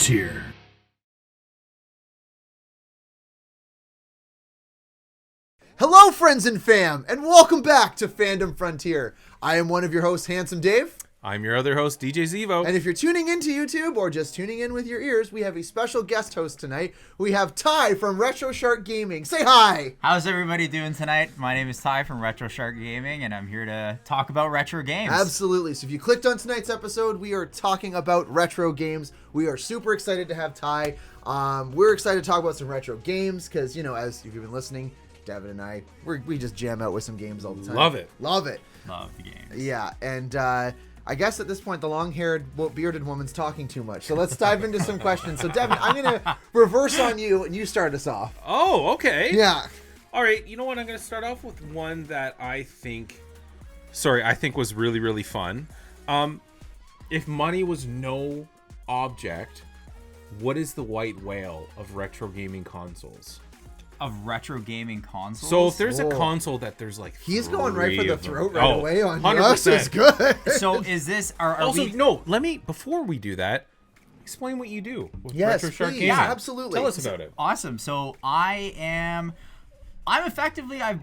Frontier. Hello, friends and fam, and welcome back to Fandom Frontier. I am one of your hosts, Handsome Dave. I'm your other host, DJ Zevo. And if you're tuning into YouTube or just tuning in with your ears, we have a special guest host tonight. We have Ty from Retro Shark Gaming. Say hi! How's everybody doing tonight? My name is Ty from Retro Shark Gaming, and I'm here to talk about retro games. Absolutely. So if you clicked on tonight's episode, we are talking about retro games. We are super excited to have Ty. We're excited to talk about some retro games because, you know, as if you've been listening, Devin and I, we just jam out with some games all the time. Love it. Love it. Love the games. Yeah, and I guess at this point, the long-haired, bearded woman's talking too much. So let's dive into some questions. So, Devin, I'm going to reverse on you, and you start us off. Oh, okay. Yeah. All right. You know what? I'm going to start off with one that I think was really, really fun. If money was no object, what is the white whale of retro gaming consoles? Of retro gaming consoles? So if there's a console that there's like He's going right for the throat them. right away on 100%. you. This is good. So is this... let me, before we do that, explain what you do with Yes, Retro Shark please. Gaming. Yeah, absolutely. Tell us about it. Awesome. So I've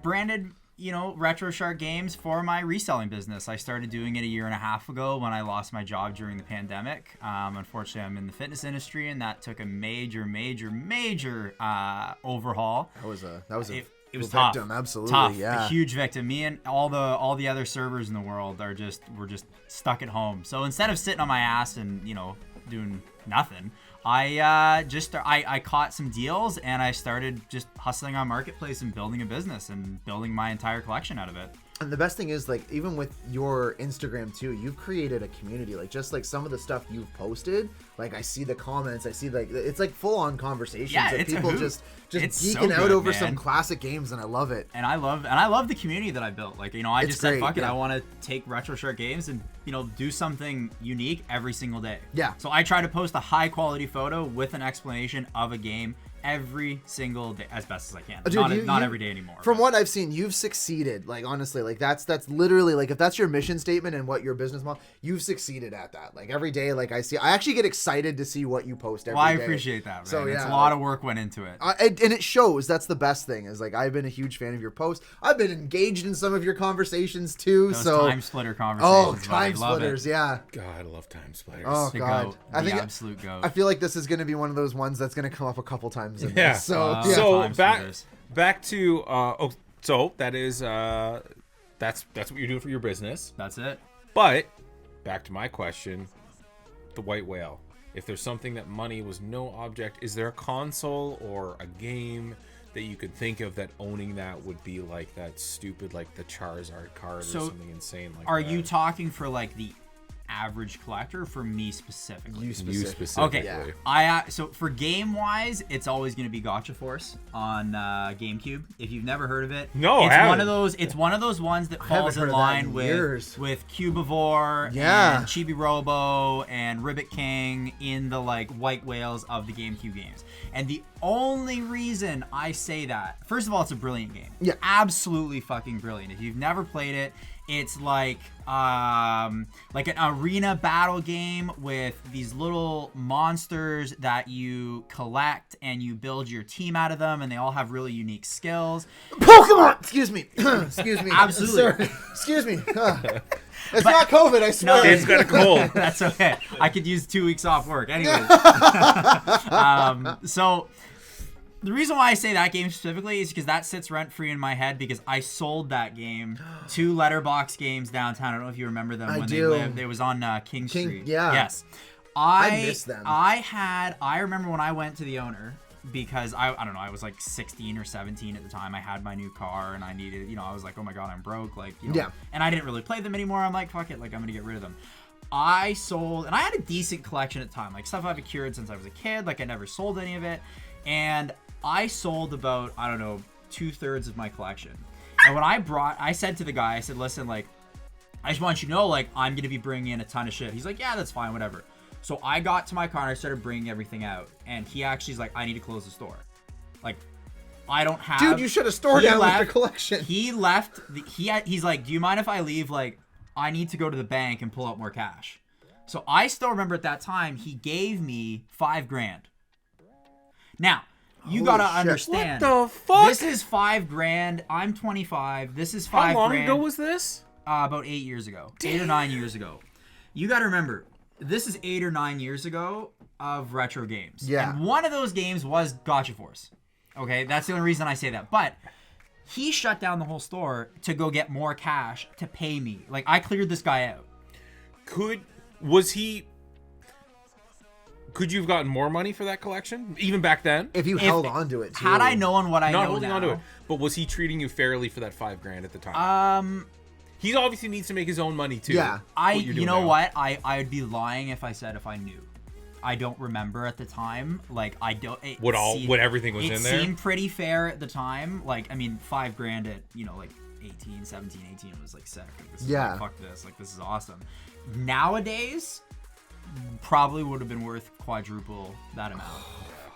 branded, Retro Shark Games for my reselling business. I started doing it a year and a half ago when I lost my job during the pandemic. Unfortunately, I'm in the fitness industry, and that took a major overhaul. That was It was tough. victim, absolutely. Tough. Yeah. A huge victim. Me and all the other servers in the world were just stuck at home. So instead of sitting on my ass and doing nothing, I caught some deals and I started just hustling on Marketplace and building a business and building my entire collection out of it. And the best thing is, like, even with your Instagram too, you've created a community. Like, just like some of the stuff you've posted, like I see the comments, I see like it's like full on conversations of it's a people hoot. just It's geeking so out good, over man. some classic games, and I love it. And I love the community that I built. Like, I It's just said, great, fuck it, yeah. I want to take Retro Shark Games and, do something unique every single day. Yeah. So I try to post a high quality photo with an explanation of a game every single day as best as I can. Dude, not every day anymore. From what I've seen, you've succeeded. Like, honestly, like that's literally, like, if that's your mission statement and what your business model, you've succeeded at that. Like every day, like I actually get excited to see what you post every day. I appreciate that, man. So yeah, it's a lot of work went into it. And it shows. That's the best thing, is like I've been a huge fan of your posts. I've been engaged in some of your conversations too. Those so time splitter conversations. time splitters, yeah. God, I love time splitters. Oh The god, goat, I think absolute goat. I feel like this is going to be one of those ones that's going to come up a couple times. In Yeah. this. So Yeah. So Time back splitters. to so that is that's what you're doing for your business. That's it. But back to my question, the white whale. If there's something that money was no object, is there a console or a game that you could think of that owning that would be like that stupid, like the Charizard card or something insane like that? Are you talking for like the average collector, or for me specifically? you You specific. specifically. Okay, so for game wise, it's always going to be Gotcha Force on GameCube. If you've never heard of it, No, it's I one haven't. of those. It's one of those ones that falls heard in of that line in years. with Cubivore Yeah. and Chibi Robo and Ribbit King in the like white whales of the GameCube games. And the only reason I say that, first of all, it's a brilliant game. Yeah. Absolutely fucking brilliant. If you've never played it, it's like an arena battle game with these little monsters that you collect and you build your team out of them, and they all have really unique skills. Pokemon. Excuse me. Excuse me. Absolutely. Sorry. Excuse me. It's not COVID, I swear. It's got a cold. That's okay. I could use 2 weeks off work. Anyways. So the reason why I say that game specifically is because that sits rent-free in my head, because I sold that game to Letterbox Games downtown. I don't know if you remember them when do. they lived. It was on King Street. Yeah. Yes. I miss them. I remember when I went to the owner, because I don't know, I was like 16 or 17 at the time. I had my new car and I needed, I was like, oh my god, I'm broke, like, Yeah. And I didn't really play them anymore. I'm like, fuck it, like I'm gonna get rid of them. I sold, and I had a decent collection at the time, like stuff I've accrued since I was a kid. Like I never sold any of it, and I sold about, I don't know, 2/3 of my collection. And when I said to the guy, I said, listen, like, I just want you to know, like, I'm gonna be bringing in a ton of shit. He's like, yeah, that's fine, whatever. So I got to my car and I started bringing everything out, and he actually's like, I need to close the store. Like, I don't have. Dude, you should have stored down with your collection. He left. He's like, do you mind if I leave? Like, I need to go to the bank and pull out more cash. So I still remember at that time he gave me $5,000. Now, you Holy gotta shit. understand. What the fuck? This is $5,000. I'm 25. This is $5,000. How long ago was this? About 8 years ago. 8 or 9 years ago. You gotta remember, this is 8 or 9 years ago of retro games. Yeah. And one of those games was Gotcha Force. Okay, that's the only reason I say that. But he shut down the whole store to go get more cash to pay me. Like, I cleared this guy out. Could you have gotten more money for that collection even back then? If you held on to it, too. Had I known what I Not know holding now, on to it, but was he treating you fairly for that $5,000 at the time? He obviously needs to make his own money too. Yeah. You know what? I'd be lying if I said if I knew. I don't remember at the time. Like, I don't. What everything was in there? It seemed pretty fair at the time. Like, I mean, $5,000 at, like 17, 18 was like sick. Like, this is like, fuck this. Like, this is awesome. Nowadays, probably would have been worth quadruple that amount.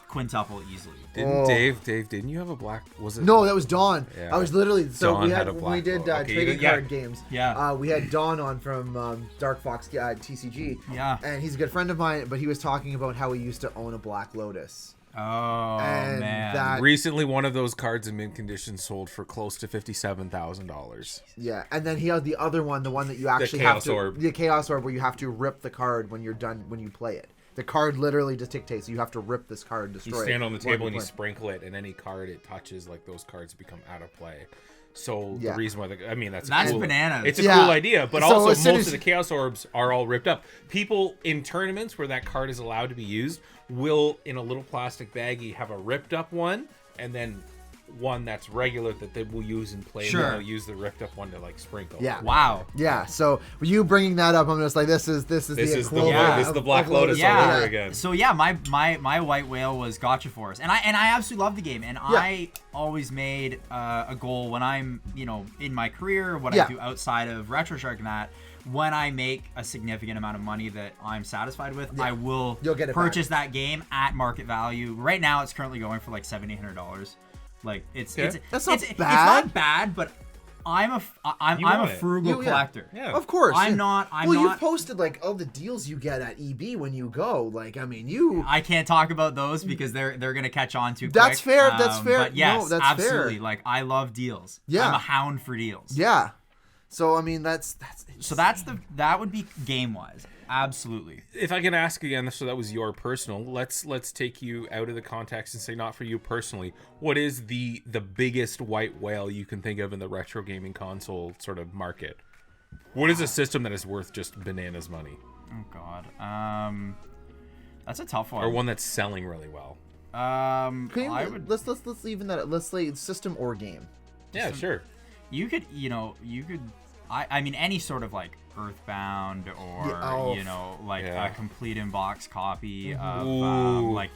Quintuple easily. Didn't didn't you have a black, was it? No, that was Dawn. Yeah. I was literally, so Dawn we had had, a when black we did bolt. Okay, trading yeah. card games. Yeah. We had Dawn on from Dark Fox TCG. Yeah. And he's a good friend of mine, but he was talking about how he used to own a Black Lotus. Oh, And man. that- Recently, one of those cards in mint condition sold for close to $57,000. Yeah, and then he had the other one, the one that you actually have Chaos to, Orb. the Chaos Orb, where you have to rip the card when you're done, when you play it. The card literally just dictates you have to rip this card, destroy You it. stand on the while table and you play. sprinkle it, and any card it touches, like those cards become out of play. So Yeah. the reason why, that's cool, bananas. It's a Yeah. cool idea, but So also as soon most as- of the Chaos Orbs are all ripped up. People in tournaments where that card is allowed to be used will, in a little plastic baggie, have a ripped up one, and then one that's regular that they will use and play. Sure. And they'll use the ripped up one to like sprinkle. Yeah. Wow. Yeah, so with you bringing that up, I'm just like, this is the This is the equivalent one- of- this is the Black of Lotus all Yeah. over again. So yeah, my white whale was Gotcha Force, and I absolutely love the game, and I always made a goal when I'm in my career, what I do outside of RetroShark and that. When I make a significant amount of money that I'm satisfied with, I will You'll get it purchase that game at market value. Right now, it's currently going for like $700-800. Like it's That's not it's bad. It's not bad, but I'm a want it. frugal collector. Yeah. Of course. I'm yeah. not. Well, you've posted like all the deals you get at EB when you go. Like, I mean, you. I can't talk about those because they're gonna catch on too quick. That's fair, that's fair. But yes, No, that's fair. absolutely. Like, I love deals. Yeah. I'm a hound for deals. Yeah. So I mean, that's. So that would be game wise. Absolutely. If I can ask again, so that was your personal. Let's take you out of the context and say not for you personally. What is the biggest white whale you can think of in the retro gaming console sort of market? What is a system that is worth just bananas money, Oh God. That's a tough one. or one that's selling really well? Can you- I would. let's even that. Let's say system or game. Yeah, sure. You could. I mean, any sort of like Earthbound or Yeah. a complete in box copy of Ooh. like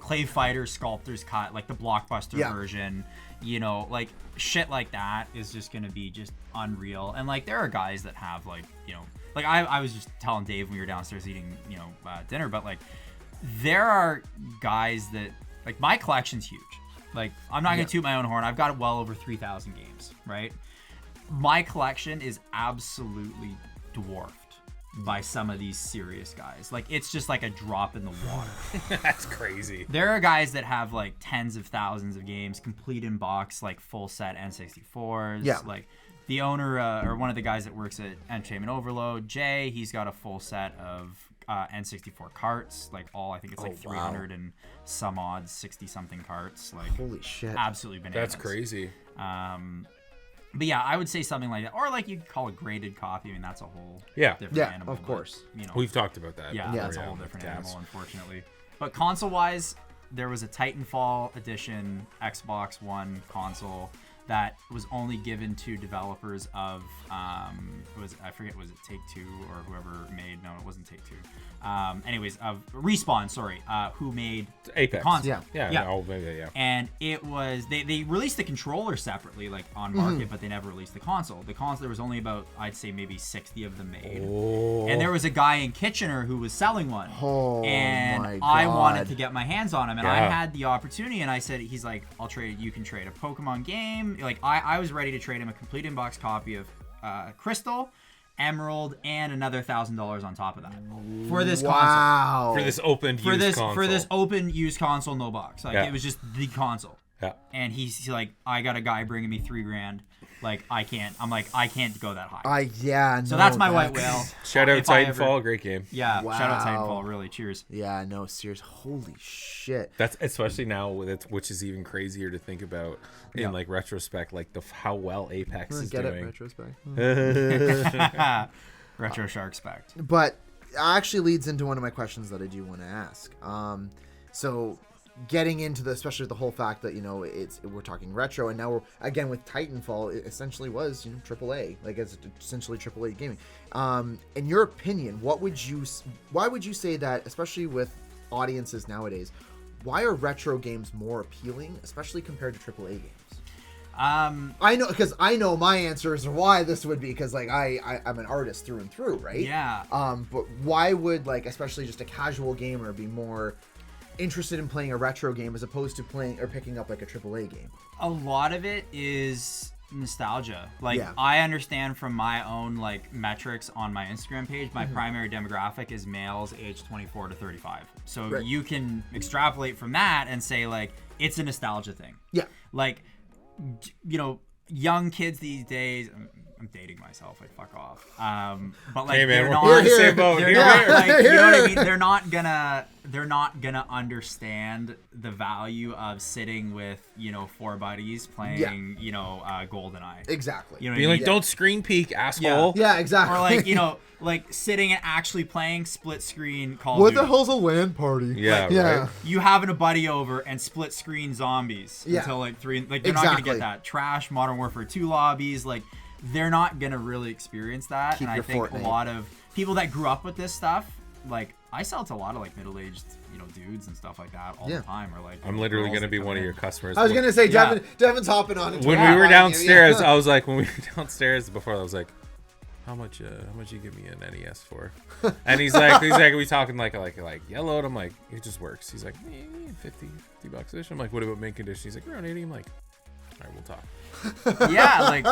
Clay Fighter Sculptor's Cut, like the blockbuster Yeah. version. Like shit like that is just gonna be just unreal. And like there are guys that have like I was just telling Dave when we were downstairs eating dinner, but like there are guys that like my collection's huge. Like I'm not gonna toot my own horn. I've got well over 3,000 games, right? My collection is absolutely dwarfed by some of these serious guys. Like it's just like a drop in the water. That's crazy. There are guys that have like tens of thousands of games, complete in box, like full set N64s. Yeah. Like the owner or one of the guys that works at Entertainment Overload, Jay, he's got a full set of N64 carts. Like I think it's like 300 and some odd 60 something carts. Like Holy shit. absolutely bananas. That's crazy. But yeah, I would say something like that, or like you could call it graded copy. I mean, that's a whole different Yeah, animal. of course. But, We've talked about that. yeah, before, that's a whole different MadCatz. animal, unfortunately. But console-wise, there was a Titanfall edition Xbox One console that was only given to developers of was it Take-Two or whoever made? No, it wasn't Take-Two. Anyways, of Respawn, sorry, who made Apex. the console. Yeah. Yeah. And it was they released the controller separately, like on market, but they never released the console. The console, there was only about, I'd say, maybe 60 of them made. Oh. And there was a guy in Kitchener who was selling one. Oh, and my I God. wanted to get my hands on him, and I Yeah. had the opportunity, and I said, he's like, you can trade a Pokemon game. Like I was ready to trade him a complete in-box copy of Crystal Emerald, and another $1,000 on top of that for this console. Wow. For this open used console. For this open used console, no box. Like it was just the console. Yeah. And he's like, I got a guy bringing me $3,000. Like I can't go that high. So that's my white whale. Shout out Titanfall, great game. Yeah, Wow. shout out Titanfall, really. Cheers. Yeah, no, serious. Holy shit. That's especially now with it, which is even crazier to think about in like retrospect, like how well Apex is Get doing. it, retrospect. Retro Shark spect. But it actually leads into one of my questions that I do want to ask. So getting into especially the whole fact that, you know, we're talking retro, and now we're again with Titanfall, it essentially was, you know, AAA, like it's essentially AAA gaming. In your opinion, why would you say that, especially with audiences nowadays, why are retro games more appealing, especially compared to AAA games? I know, because I know my answers why this would be, because like I'm an artist through and through, right? Yeah. But why would, like, especially just a casual gamer be more interested in playing a retro game as opposed to playing or picking up like a AAA game? A lot of it is nostalgia. Like Yeah. I understand from my own like metrics on my Instagram page, my primary demographic is males aged 24 to 35. So Right. you can extrapolate from that and say like it's a nostalgia thing. Yeah. Like, you know, young kids these days. I'm dating myself. Like fuck off. But like Hey man, they're we're not. on the same boat. They're Here, not here. like, you know what I mean? They're not gonna understand the value of sitting with, you know, 4 buddies playing, you know, GoldenEye. Exactly. You know what Being I like, mean? don't screen peek, asshole. Yeah, exactly. Or like, you know, like sitting and actually playing split screen Call of what Duty. the hell's a LAN party? Yeah, yeah. right. You having a buddy over and split screen zombies Yeah. until like 3. Like they're not gonna Exactly. get that trash Modern Warfare 2 lobbies. Like they're not gonna really experience that. Keep and I your think Fortnite. a lot of people that grew up with this stuff, like I sell to a lot of like middle-aged, you know, dudes and stuff like that all Yeah. the time. Or like I'm literally girls going to that be come one of in. your customers. I was gonna say, Yeah. Devin's hopping on it. When we were downstairs, I was like, when we were downstairs before, I was like, how much you give me an NES for? And he's like, are we talking like yellow? And I'm like, it just works. He's like, 50 bucks ish. I'm like, what about mint condition? He's like, around 80. I'm like, all right, we'll talk. Yeah, like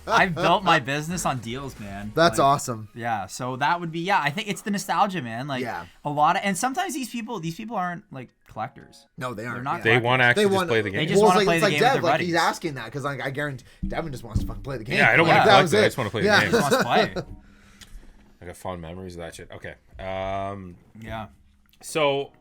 I've built my business on deals, man. That's Like, awesome. Yeah, so that would be I think it's the nostalgia, man. Like Yeah. a lot of, and sometimes these people aren't like collectors. No, they aren't. They're not yeah. They want to actually just play the They game. just Well, wanna it's play it's the like game with Dev, their like he's buddies. asking that because like I guarantee Devin just wants to fucking play the game. Yeah, I don't Yeah. want to That collect was it. I it. just want to play Yeah. the game. Just wants to play. I got fond memories of that shit. Okay. Yeah. So,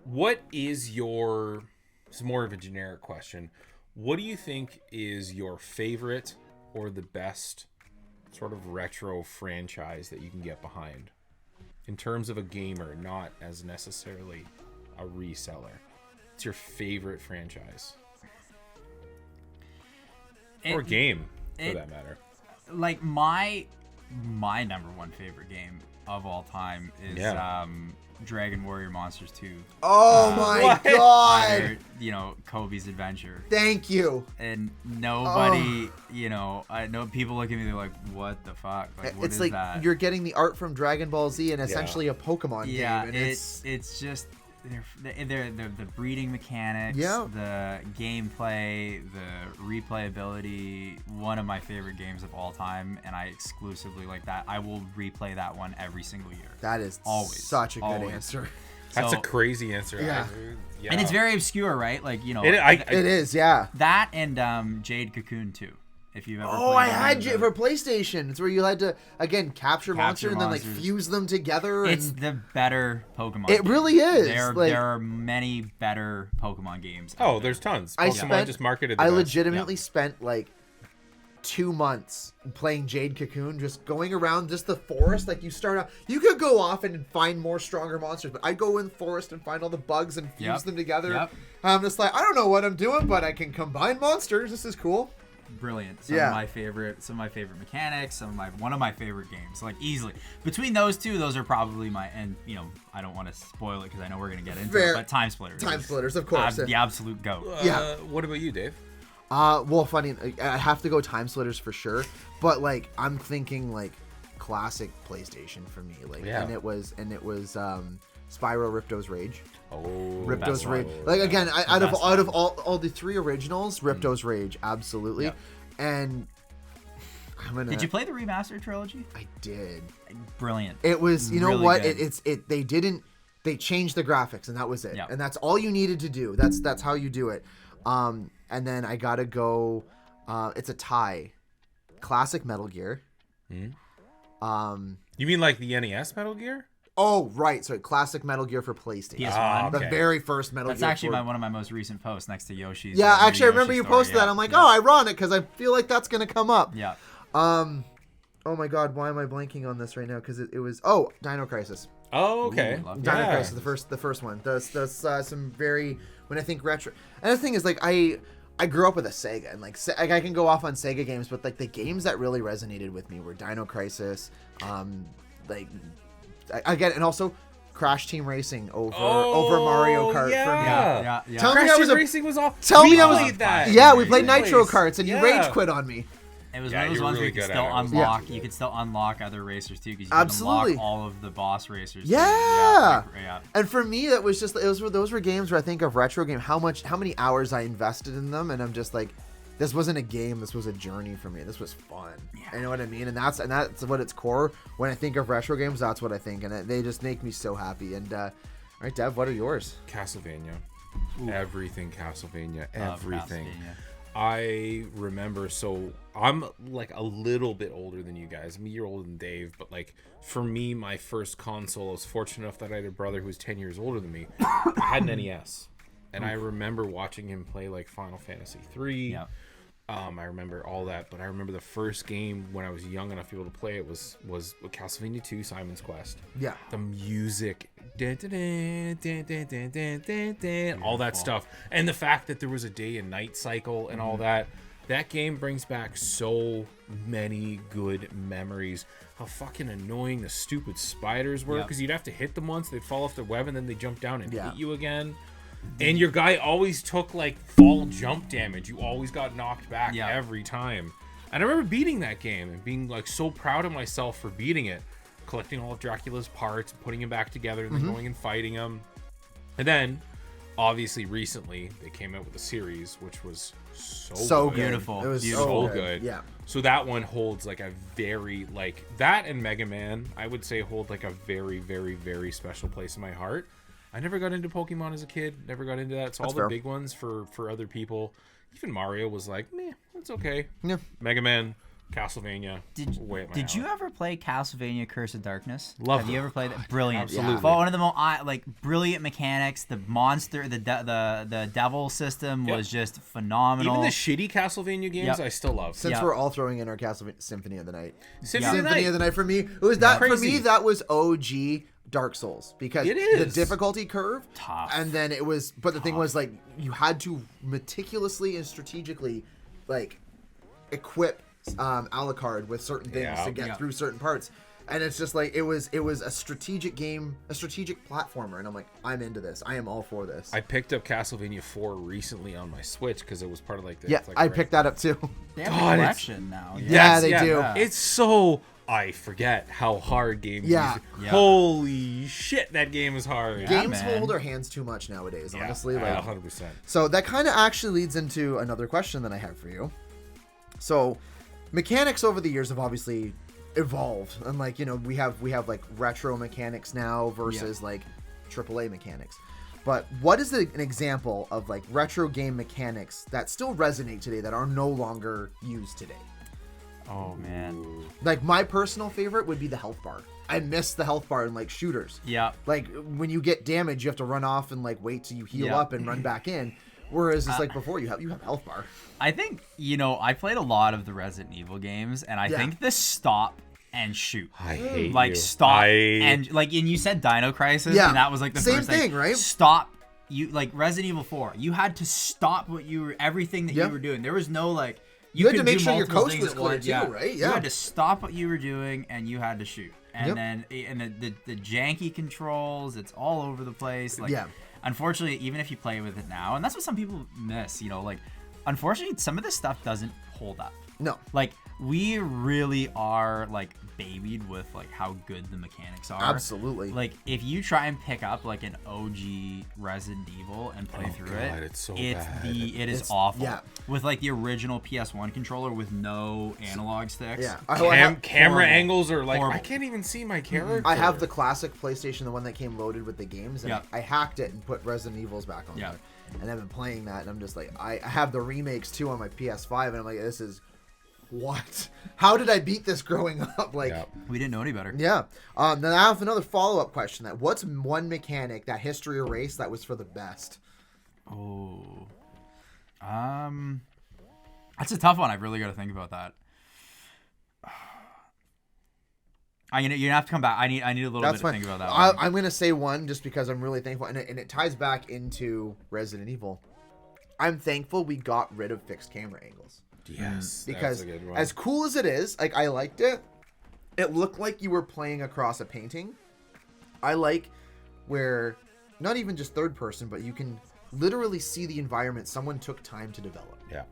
what is your... It's more of a generic question. What do you think is your favorite or the best sort of retro franchise that you can get behind? In terms of a gamer, not as necessarily a reseller. It's your favorite franchise. Or game, for that matter. Like my number one favorite game of all time is Dragon Warrior Monsters 2. Oh my god! Or, you know, Kobe's Adventure. Thank you. And nobody, you know, I know people look at me, they're like, what the fuck? Like, what It's is like that? you're getting the art from Dragon Ball Z and essentially a Pokemon Yeah, game. And it's just they're the breeding mechanics, Yeah. the gameplay, the replayability. One of my favorite games of all time, and I exclusively like that. I will replay that one every single year. that is Always. such a good Always. answer. That's So- a crazy answer. Yeah. And it's very obscure, right? Like, you know, It is, yeah. that and Jade Cocoon 2. If you've ever Oh, played I that had one. for PlayStation. It's where you had to again capture monsters and then like monsters. fuse them together. It's And the better Pokemon. it game. really is. There like, are many better Pokemon games. out Oh, there. there's tons. I Pokemon spent. just marketed the I best. legitimately spent like 2 months playing Jade Cocoon, just going around just the forest. Like you start out, you could go off and find more stronger monsters, but I go in the forest and find all the bugs and fuse Yep. them together. Yep. I'm just like, I don't know what I'm doing, but I can combine monsters. This is cool. Brilliant. Some Yeah. of my favorite mechanics, one of my favorite games. Like easily. Between those two, those are probably my, and you know, I don't want to spoil it because I know we're going to get into Fair. it, but Time Splitters. Time is Splitters, of course. the absolute goat. Yeah. What about you, Dave? Well, funny, I have to go Time Splitters for sure, but like I'm thinking like classic PlayStation for me, like, Yeah. and it was Spyro Ripto's Rage. Oh, Ripto's best Rage. one. Like again, out of best all the 3 originals, Ripto's Rage, absolutely. Yep. And Did you play the remaster trilogy? I did. Brilliant. It was, you know Really what? good. They changed the graphics and that was it. Yeah. And that's all you needed to do. That's how you do it. And then I gotta go. It's a tie. Classic Metal Gear. You mean like the NES Metal Gear? Oh, right. So classic Metal Gear for PlayStation. PS1. The very first Metal That's Gear. actually one of my most recent posts next to Yoshi's. Yeah, new actually, I remember Yoshi you story. posted that. I'm like, yeah. oh, ironic, because I feel like that's gonna come up. Yeah. Oh my God, why am I blanking on this right now? Because it was Dino Crisis. Oh, okay. Ooh, love Dino Crisis, the first one. Does some very, when I think retro. And the thing is, like, I grew up with a Sega, and like I can go off on Sega games, but like the games that really resonated with me were Dino Crisis, like again, and also Crash Team Racing over Mario Kart for me. Yeah. Tell me Crash I was Team a- Racing was off. Tell me I was played that. Yeah, we played Nice. Nitro Karts, and you Yeah. rage quit on me. It was Yeah, one of those you're ones where really you could good still at it. unlock. Yeah. You could still unlock other racers too, because you Absolutely. could unlock all of the boss racers. too. Yeah. Yeah. And for me, that was just those were games where I think of retro game, how many hours I invested in them, and I'm just like, this wasn't a game, this was a journey for me. This was fun. Yeah. You know what I mean? And that's what its core. When I think of retro games, that's what I think, and they just make me so happy. And all right, Dev, what are yours? Castlevania. Ooh. Everything Castlevania. Love Everything. Castlevania. I remember, so I'm like a little bit older than you guys. I'm a year older than Dave, but like for me, my first console, I was fortunate enough that I had a brother who was 10 years older than me. I had an NES. And I remember watching him play like Final Fantasy 3. Yeah. I remember all that, but I remember the first game when I was young enough to be able to play it was Castlevania 2, Simon's Quest. Yeah. The music, dun, dun, dun, dun, dun, dun, dun, dun, dun, all that stuff, and the fact that there was a day and night cycle and all that. That game brings back so many good memories. How fucking annoying the stupid spiders were, because you'd have to hit them once, they'd fall off their web, and then they jump down and hit you again. And your guy always took like fall jump damage. You always got knocked back every time. And I remember beating that game and being like so proud of myself for beating it, collecting all of Dracula's parts, putting him back together, and then going and fighting him. And then, obviously, recently they came out with a series which was so good. Beautiful. It was So so good. Yeah. So that one holds like a very like that, and Mega Man, I would say, hold like a very, very, very special place in my heart. I never got into Pokemon as a kid. Never got into that. So all the big ones for other people. Even Mario was like, meh, it's okay. Yeah. Mega Man, Castlevania. Did you ever play Castlevania Curse of Darkness? Love Have you it. ever played that? Brilliant. Absolutely. One of the most brilliant mechanics. The monster, the devil system was just phenomenal. Even the shitty Castlevania games, I still love. Since we're all throwing in our Castlevania Symphony of the Night. Symphony of the Night for me. It was that for Crazy. me. That was OG Dark Souls, because It is. the difficulty curve, Tough. and then it was. But the thing was, like, you had to meticulously and strategically, like, equip Alucard with certain things to get through certain parts. And it's just like it was a strategic game, a strategic platformer, and I'm like, I'm into this. I am all for this. I picked up Castlevania 4 recently on my Switch because it was part of like the. Yeah, it's like I picked that up too. They have God, a it's- collection now. Yeah, they do. It's so. I forget how hard games. Yeah. Used to- Holy shit, that game is hard. Games man. hold our hands too much nowadays, Yeah, honestly. Like, 100%. so that kind of actually leads into another question that I have for you. So, mechanics over the years have obviously evolved, and like, you know, we have like retro mechanics now versus like AAA mechanics. But what is an example of like retro game mechanics that still resonate today that are no longer used today? Oh man. Like, my personal favorite would be the health bar. I miss the health bar in like shooters. Yeah. Like, when you get damage, you have to run off and like wait till you heal up and run back in. Whereas it's like before, you have health bar. I think, I played a lot of the Resident Evil games, and I think the stop and shoot. I hate Like, you. stop and you said Dino Crisis, Yeah. and that was like the Same first thing, right? Stop. You like Resident Evil 4. You had to stop everything that you were doing. There was no like You had to could make do sure your multiple coast things was at clear once, too, right? Yeah. You had to stop what you were doing, and you had to shoot. And then the janky controls, it's all over the place. Like, unfortunately, even if you play with it now, and that's what some people miss, like unfortunately, some of this stuff doesn't hold up. No. Like, we really are, like, babied with, like, how good the mechanics are. Absolutely. Like, if you try and pick up, like, an OG Resident Evil and play through God, it, it's so bad. It is awful. Yeah. With, like, the original PS1 controller with no analog sticks. Yeah. Camera angles are like, Horrible. I can't even see my character. I have the classic PlayStation, the one that came loaded with the games, and Yeah. I hacked it and put Resident Evils back on there. And I've been playing that, and I'm just like, I have the remakes too on my PS5, and I'm like, this is what? How did I beat this growing up? Like, we didn't know any better. yeah. Then I have another follow-up question. That what's one mechanic that history erased that was for the best? Oh, that's a tough one. I've really got to think about that. You're gonna have to come back. I need a little bit to think about that one. I'm gonna say one just because I'm really thankful, and it ties back into Resident Evil. I'm thankful we got rid of fixed camera angles. Yes, Because that's a good one. as cool as it is, like I liked it. It looked like you were playing across a painting. I like where not even just third person, but you can literally see the environment someone took time to develop. Yeah.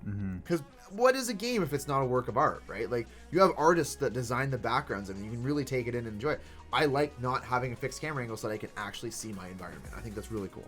Because what is a game if it's not a work of art, right? Like, you have artists that design the backgrounds and you can really take it in and enjoy it. I like not having a fixed camera angle so that I can actually see my environment. I think that's really cool.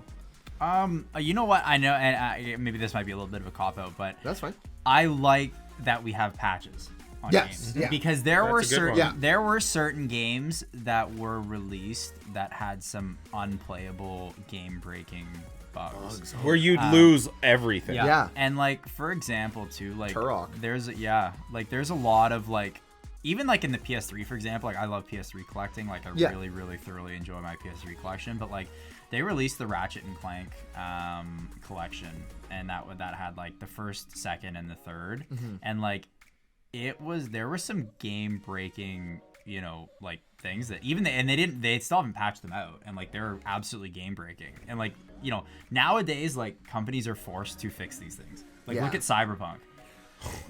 You know what? I know, and maybe this might be a little bit of a cop-out, but That's fine. I like that we have patches on Yes, games. yeah. Because there That's were a good certain one. Yeah. there were certain games that were released that had some unplayable game-breaking bugs. Where you'd lose everything. Yeah. And like, for example, too, like Turok. there's a lot of like, even like in the PS3, for example, like I love PS3 collecting. Like I really, really thoroughly enjoy my PS3 collection. But like they released the Ratchet and Clank collection, and that had like the first, second, and the third, and like there were some game breaking, like things that even they still haven't patched them out, and like they're absolutely game breaking, and like nowadays like companies are forced to fix these things. Like look at Cyberpunk.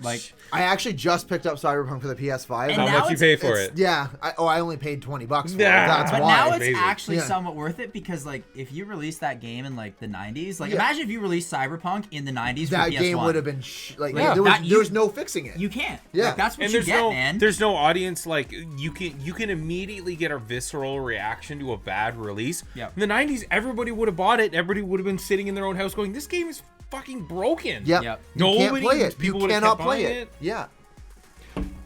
Like I actually just picked up Cyberpunk for the PS5. And How now much you pay for it? Yeah. I only paid $20 for it. Yeah. That's But why. now it's Amazing. actually Yeah. somewhat worth it because, like, if you release that game in like the 90s, like Yeah. imagine if you released Cyberpunk in the 90s for That PS1. game would have been Like, there that- was no fixing it. You can't. Yeah. Like, that's what And you get, man. there's no audience. Like you can immediately get a visceral reaction to a bad release. Yep. In the 90s, everybody would have bought it. Everybody would have been sitting in their own house going, "This game is fucking broken." Yep. Yep. You can't Nobody- play it. You people would've cannot kept play buying it. it. Yeah.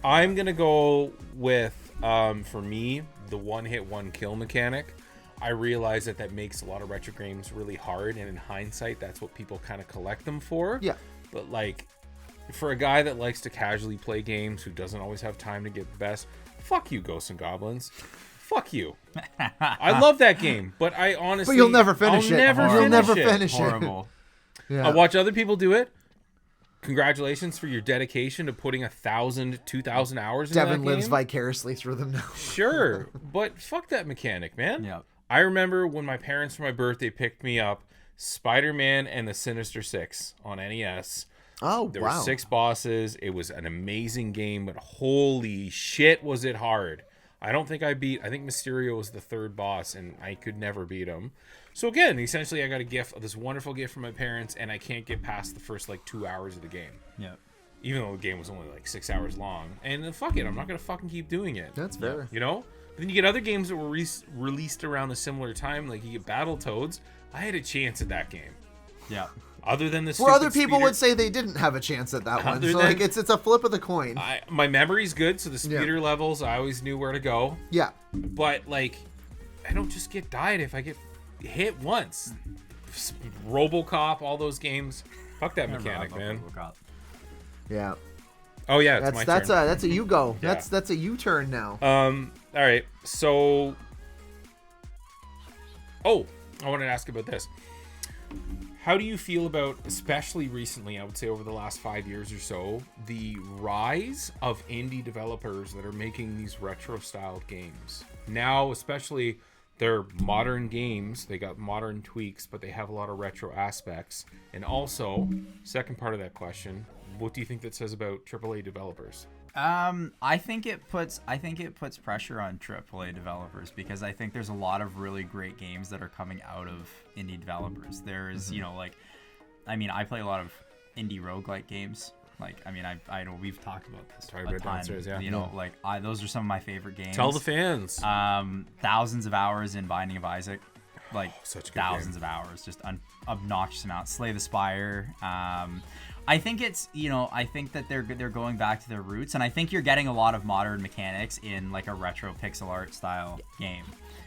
I'm gonna go with for me the one-hit one-kill mechanic. I realize that makes a lot of retro games really hard, and in hindsight, that's what people kind of collect them for. Yeah. But like, for a guy that likes to casually play games, who doesn't always have time to get the best, fuck you, Ghosts and Goblins. Fuck you. I love that game, but I honestly, But you'll never finish I'll it. Never You'll finish never it. finish it. Horrible. Yeah. I watch other people do it. Congratulations for your dedication to putting 1,000, 2,000 hours into that Devin game. lives vicariously through them now. Sure, but fuck that mechanic, man. Yeah. I remember when my parents for my birthday picked me up Spider-Man and the Sinister Six on NES. Oh, There wow. were 6 bosses. It was an amazing game, but holy shit was it hard. I think Mysterio was the 3rd boss, and I could never beat him. So again, essentially I got this wonderful gift from my parents, and I can't get past the first like 2 hours of the game. Yeah. Even though the game was only like 6 hours long. And then fuck it, I'm not going to fucking keep doing it. That's fair. You know? But then you get other games that were released around a similar time, like you get Battletoads. I had a chance at that game. Yeah. Other than the Where other stupid people speeder- would say they didn't have a chance at that one. Other So than- like it's a flip of the coin. my memory's good, so the speeder levels, I always knew where to go. Yeah. But like, I don't just get died if I get hit once. RoboCop, all those games. Fuck that mechanic, man. Yeah. Oh yeah, it's my turn. That's a you go. Yeah. That's a U turn now. All right. So, I wanted to ask about this. How do you feel about, especially recently, I would say over the last 5 years or so, the rise of indie developers that are making these retro-styled games? Now, especially, they're modern games. They got modern tweaks, but they have a lot of retro aspects. And also, second part of that question, what do you think that says about AAA developers? I think it puts pressure on AAA developers because I think there's a lot of really great games that are coming out of indie developers. There's, I play a lot of indie roguelike games. Like, I mean, I know we've talked about this Talked a about ton. downstairs, yeah. You know, like those are some of my favorite games. Tell the fans. Thousands of hours in Binding of Isaac, like Such a good thousands game. of hours, just obnoxious amounts. Slay the Spire. I think it's, you know, I think that they're going back to their roots, and I think you're getting a lot of modern mechanics in like a retro pixel art style game,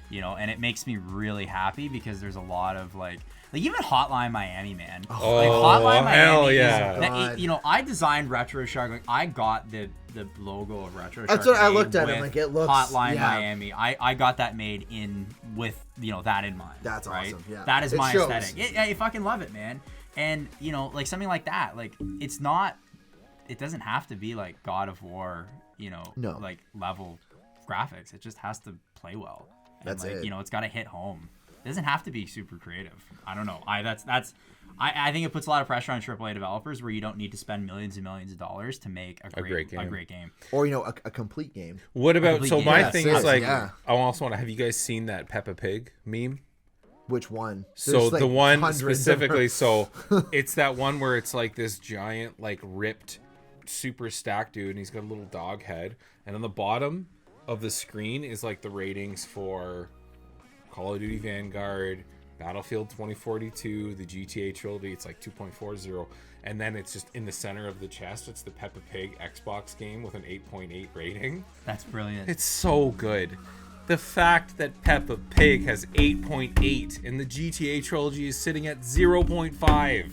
you know, and it makes me really happy because there's a lot of like even Hotline Miami, man. Oh, like Hotline hell Miami yeah. is, that, you know, I designed Retro Shark. Like I got the logo of Retro Shark. That's what I made looked at. I'm with like, it looks Hotline yeah. Miami. I got that made in with, you know, that in mind. That's right? awesome. Yeah. That is It my shows. aesthetic. I fucking love it, man. And you know, like something like that, like it's not. It doesn't have to be like God of War, you know, No. like level graphics. It just has to play well. And That's like, it. you know, it's got to hit home. It doesn't have to be super creative. I don't know. I think it puts a lot of pressure on AAA developers where you don't need to spend millions and millions of dollars to make a great game. Or, you know, a complete game. What about, complete so game. my Yes, thing yes, is like, yeah. I also want to, have you guys seen that Peppa Pig meme? Which one? So There's, like, the one hundreds of specifically, them. so it's that one where it's like this giant, like ripped, super stacked dude, and he's got a little dog head, and on the bottom of the screen is like the ratings for Call of Duty Vanguard, Battlefield 2042, the GTA trilogy. It's like 2.40, and then it's just in the center of the chest. It's the Peppa Pig Xbox game with an 8.8 rating. That's brilliant. It's so good. The fact that Peppa Pig has 8.8 and the GTA trilogy is sitting at 0.5.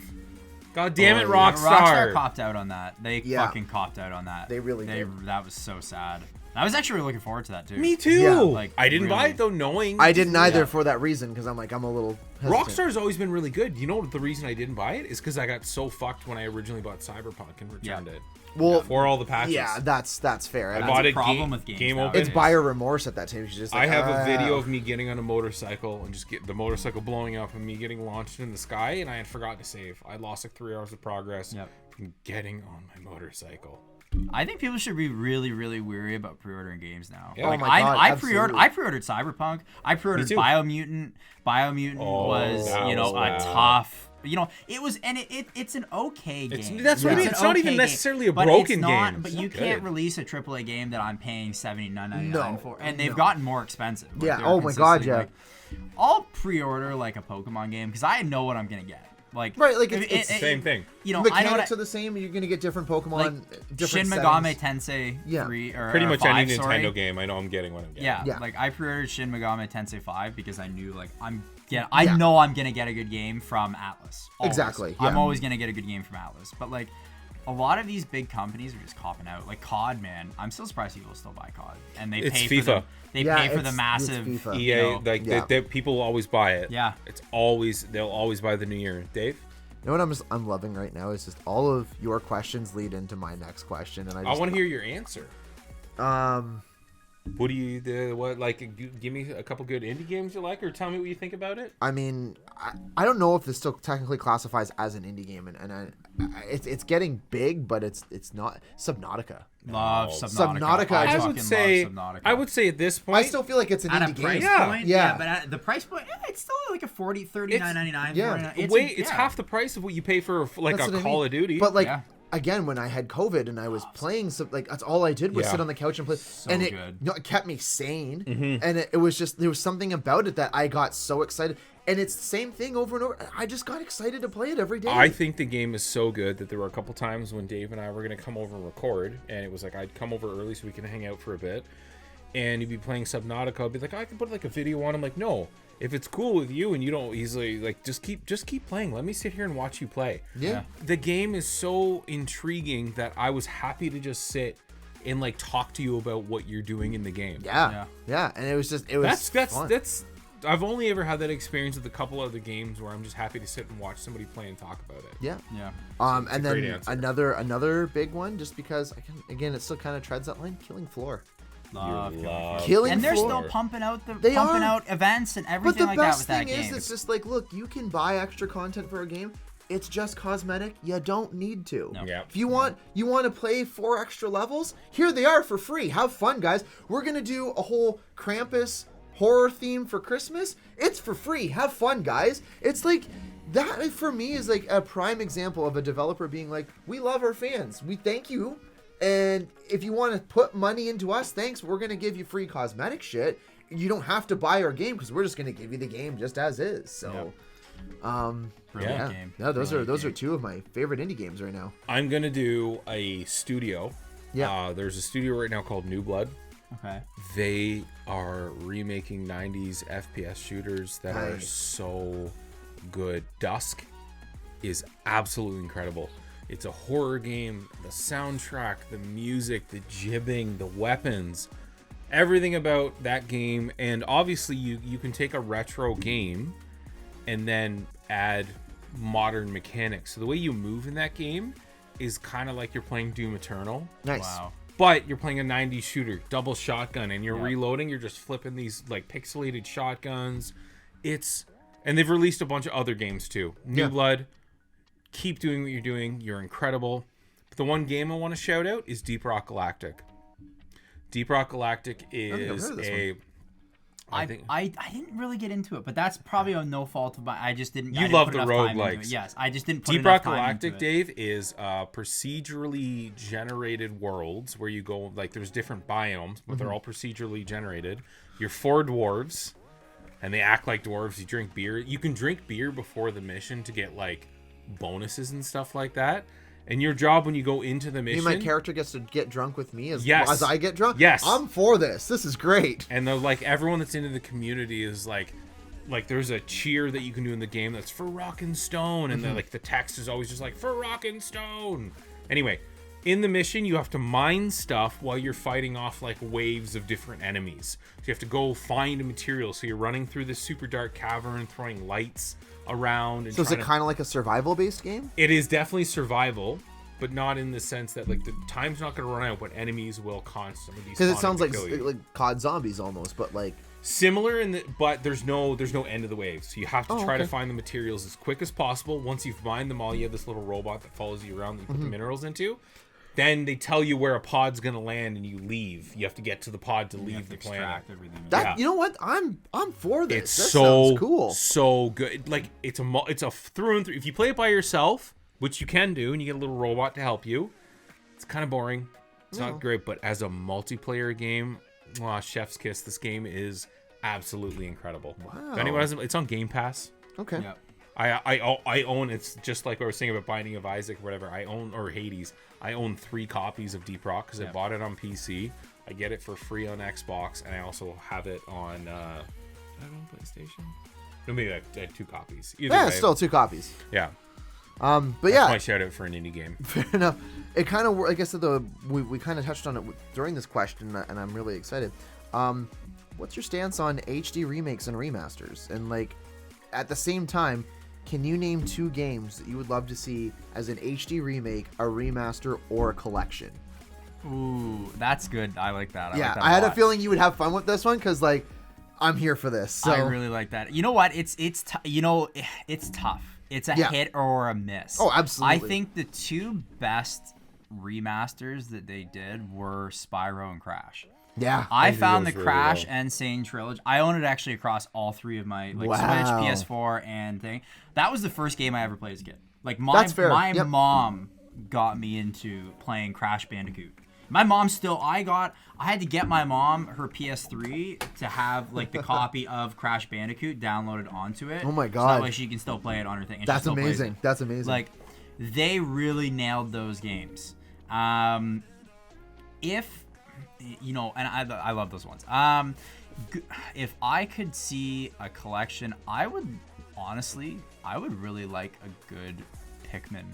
God damn it, yeah. Rockstar. copped out on that. They Yeah. fucking copped out on that. They really did. That was so sad. I was actually really looking forward to that too. Me too. Yeah. Like, I didn't buy really. it though, knowing. I didn't either Yeah. for that reason because I'm a little hesitant. Rockstar's always been really good. You know the reason I didn't buy it is because I got so fucked when I originally bought Cyberpunk and returned it. Well, For all the patches. yeah, that's fair. I And bought a it problem with games game now. over. it's buyer remorse at that time. You're just like, I have a video "Ah." of me getting on a motorcycle and just get the motorcycle blowing up and me getting launched in the sky, and I had forgotten to save. I lost like 3 hours of progress Yep. from getting on my motorcycle. I think people should be really, really weary about pre-ordering games now. Yeah. Like, Oh my God, absolutely. I pre-ordered Cyberpunk. I pre-ordered too. Biomutant. Biomutant Oh, was, that you know, was a bad. tough. You know, it was, and it's an okay game. That's what I mean. an It's not even okay necessarily a but broken it's not, game. But It's you not can't good. release a AAA game that I'm paying $79.99 No, for, and they've no. gotten more expensive. Like, Yeah, they're oh my God, consistently, yeah. like, I'll pre-order like a Pokemon game because I know what I'm gonna get. Like, Right, like, it's the same thing. You know, mechanics I know what are the same. You're gonna get different Pokemon, like different Shin Megami settings. Tensei Yeah. 3 or Pretty or much 5, any sorry. Nintendo game, I know I'm getting what I'm getting. Yeah, Yeah. like I pre-ordered Shin Megami Tensei 5 because I knew like I Yeah. know I'm gonna get a good game from Atlas. Always. Exactly, I'm yeah. always gonna get a good game from Atlas. But like a lot of these big companies are just copping out. Like COD, man, I'm still surprised people still buy COD and they It's pay FIFA. for the Yeah, pay for the it's massive FIFA. EA, you know, like Yeah. people always buy it. Yeah. It's always, they'll always buy the new year. Dave? You know what I'm loving right now is just all of your questions lead into my next question, and I want to hear your answer. Um, What do you give me a couple good indie games you like, or tell me what you think about it? I mean, I don't know if this still technically classifies as an indie game, and it's getting big, but it's not. Subnautica. love Oh. Subnautica. Subnautica, I I fucking would say, love Subnautica. I would say at this point, I still feel like it's an at a indie price game. Yeah. point, Yeah. but at the price point, it's still like a $39.99. Yeah. it's half the price of what you pay for like That's a what I Call mean. of Duty. But like Yeah. again, when I had COVID and I was playing, like that's all I did was Yeah. sit on the couch and play, and it, good. you know, it kept me sane. Mm-hmm. And it was just there was something about it that I got so excited, and it's the same thing over and over. I just got excited to play it every day. I think the game is so good that there were a couple times when Dave and I were going to come over and record, and it was like I'd come over early so we can hang out for a bit, and you'd be playing Subnautica. I'd be like, I can put like a video on. I'm like, no, if it's cool with you and you don't easily like, just keep playing. Let me sit here and watch you play. Yeah. The game is so intriguing that I was happy to just sit and like talk to you about what you're doing in the game. Yeah, and it was fun. That's I've only ever had that experience with a couple other games where I'm just happy to sit and watch somebody play and talk about it. Yeah. Yeah. And a great then answer. another big one, just because again it still kind of treads that line. Killing Floor. Love You Killing love- Killing And they're Floor. still pumping out They are. events and But everything the like that best with that thing game. is, it's just like, look, you can buy extra content for a game. It's just cosmetic. You don't need to. No. Yeah. If you want to play 4 extra levels, here they are for free. Have fun, guys. We're gonna do a whole Krampus horror theme for Christmas, it's for free. Have fun, guys. It's like that for me is like a prime example of a developer being like, we love our fans. We thank you. And if you want to put money into us, thanks. We're going to give you free cosmetic shit. You don't have to buy our game because we're just going to give you the game just as is. So, Brilliant game. No, those Brilliant are two of my favorite indie games right now. I'm gonna do a studio. Yeah. There's a studio right now called New Blood. Okay. They are remaking 90s FPS shooters that are so good. Dusk is absolutely incredible. It's a horror game. The soundtrack, the music, the jibbing, the weapons, everything about that game. And obviously you can take a retro game and then add modern mechanics. So the way you move in that game is kind of like you're playing Doom Eternal. Nice. Wow. But you're playing a 90s shooter, double shotgun, and you're reloading. You're just flipping these like pixelated shotguns. And they've released a bunch of other games too. New Blood, keep doing what you're doing. You're incredible. But the one game I want to shout out is Deep Rock Galactic. Deep Rock Galactic is I didn't really get into it, but that's probably no fault of mine. I just didn't. You love the roguelikes. Yes, I just didn't put Deep enough Rock time Galactic, into it. Dave, is procedurally generated worlds where you go, like, there's different biomes, but they're all procedurally generated. You're 4 dwarves, and they act like dwarves. You drink beer. You can drink beer before the mission to get, like, bonuses and stuff like that. And your job when you go into the mission... My character gets to get drunk with me as I get drunk? Yes. I'm for this. This is great. And they're like, everyone that's into the community is like there's a cheer that you can do in the game that's for Rockin' Stone. And they're like, the text is always just like, for Rockin' Stone. Anyway, in the mission, you have to mine stuff while you're fighting off like waves of different enemies. So you have to go find a material. So you're running through this super dark cavern, throwing lights around. And so is it kind of like a survival-based game? It is definitely survival, but not in the sense that like the time's not going to run out, but enemies will constantly be. Because it sounds like kill you. COD Zombies almost, but like similar but there's no end of the wave. So you have to try to find the materials as quick as possible. Once you've mined them all, you have this little robot that follows you around that you put the minerals into. Then they tell you where a pod's gonna land, and you leave. You have to get to the pod to leave the planet. You know what? I'm for this. It's that so sounds cool. So good. Like it's a through and through. If you play it by yourself, which you can do, and you get a little robot to help you, it's kind of boring. It's not great, but as a multiplayer game, chef's kiss. This game is absolutely incredible. Wow. If anyone hasn't, it's on Game Pass. Okay. Yep. I own. It's just like what I was saying about Binding of Isaac or whatever. Or Hades. I own 3 copies of Deep Rock because I bought it on PC. I get it for free on Xbox, and I also have it on. Did I have it on PlayStation? No, maybe I had 2 copies. Either way, Still 2 copies. Yeah. But That's my shout out for an indie game. Fair enough. It kind of, like I said, we kind of touched on it during this question, and I'm really excited. What's your stance on HD remakes and remasters? And like, at the same time, can you name 2 games that you would love to see as an HD remake, a remaster, or a collection? Ooh, that's good. I like that. I had a feeling you would have fun with this one because, like, I'm here for this. So. I really like that. You know what? It's tough. It's a hit or a miss. Oh, absolutely. I think the 2 best remasters that they did were Spyro and Crash. Yeah. I found the really Crash well. and Sane trilogy. I own it actually across all 3 of my Switch, PS4, and thing. That was the first game I ever played as a kid. Like my mom got me into playing Crash Bandicoot. My mom I had to get my mom her PS3 to have like the copy of Crash Bandicoot downloaded onto it. Oh my so god. that way she can still play it on her thing. And That's amazing. That's amazing. Like they really nailed those games. If you know, and I love those ones. If I could see a collection, I would really like a good Pikmin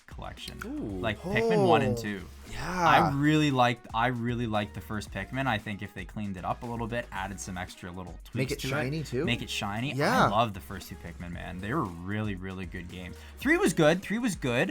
collection. Ooh. Like Pikmin 1 and 2. Yeah. I really liked the first Pikmin. I think if they cleaned it up a little bit, added some extra little tweaks Make it to shiny too. Make it shiny. Yeah. I love the first 2 Pikmin, man. They were really, really good games. 3 was good.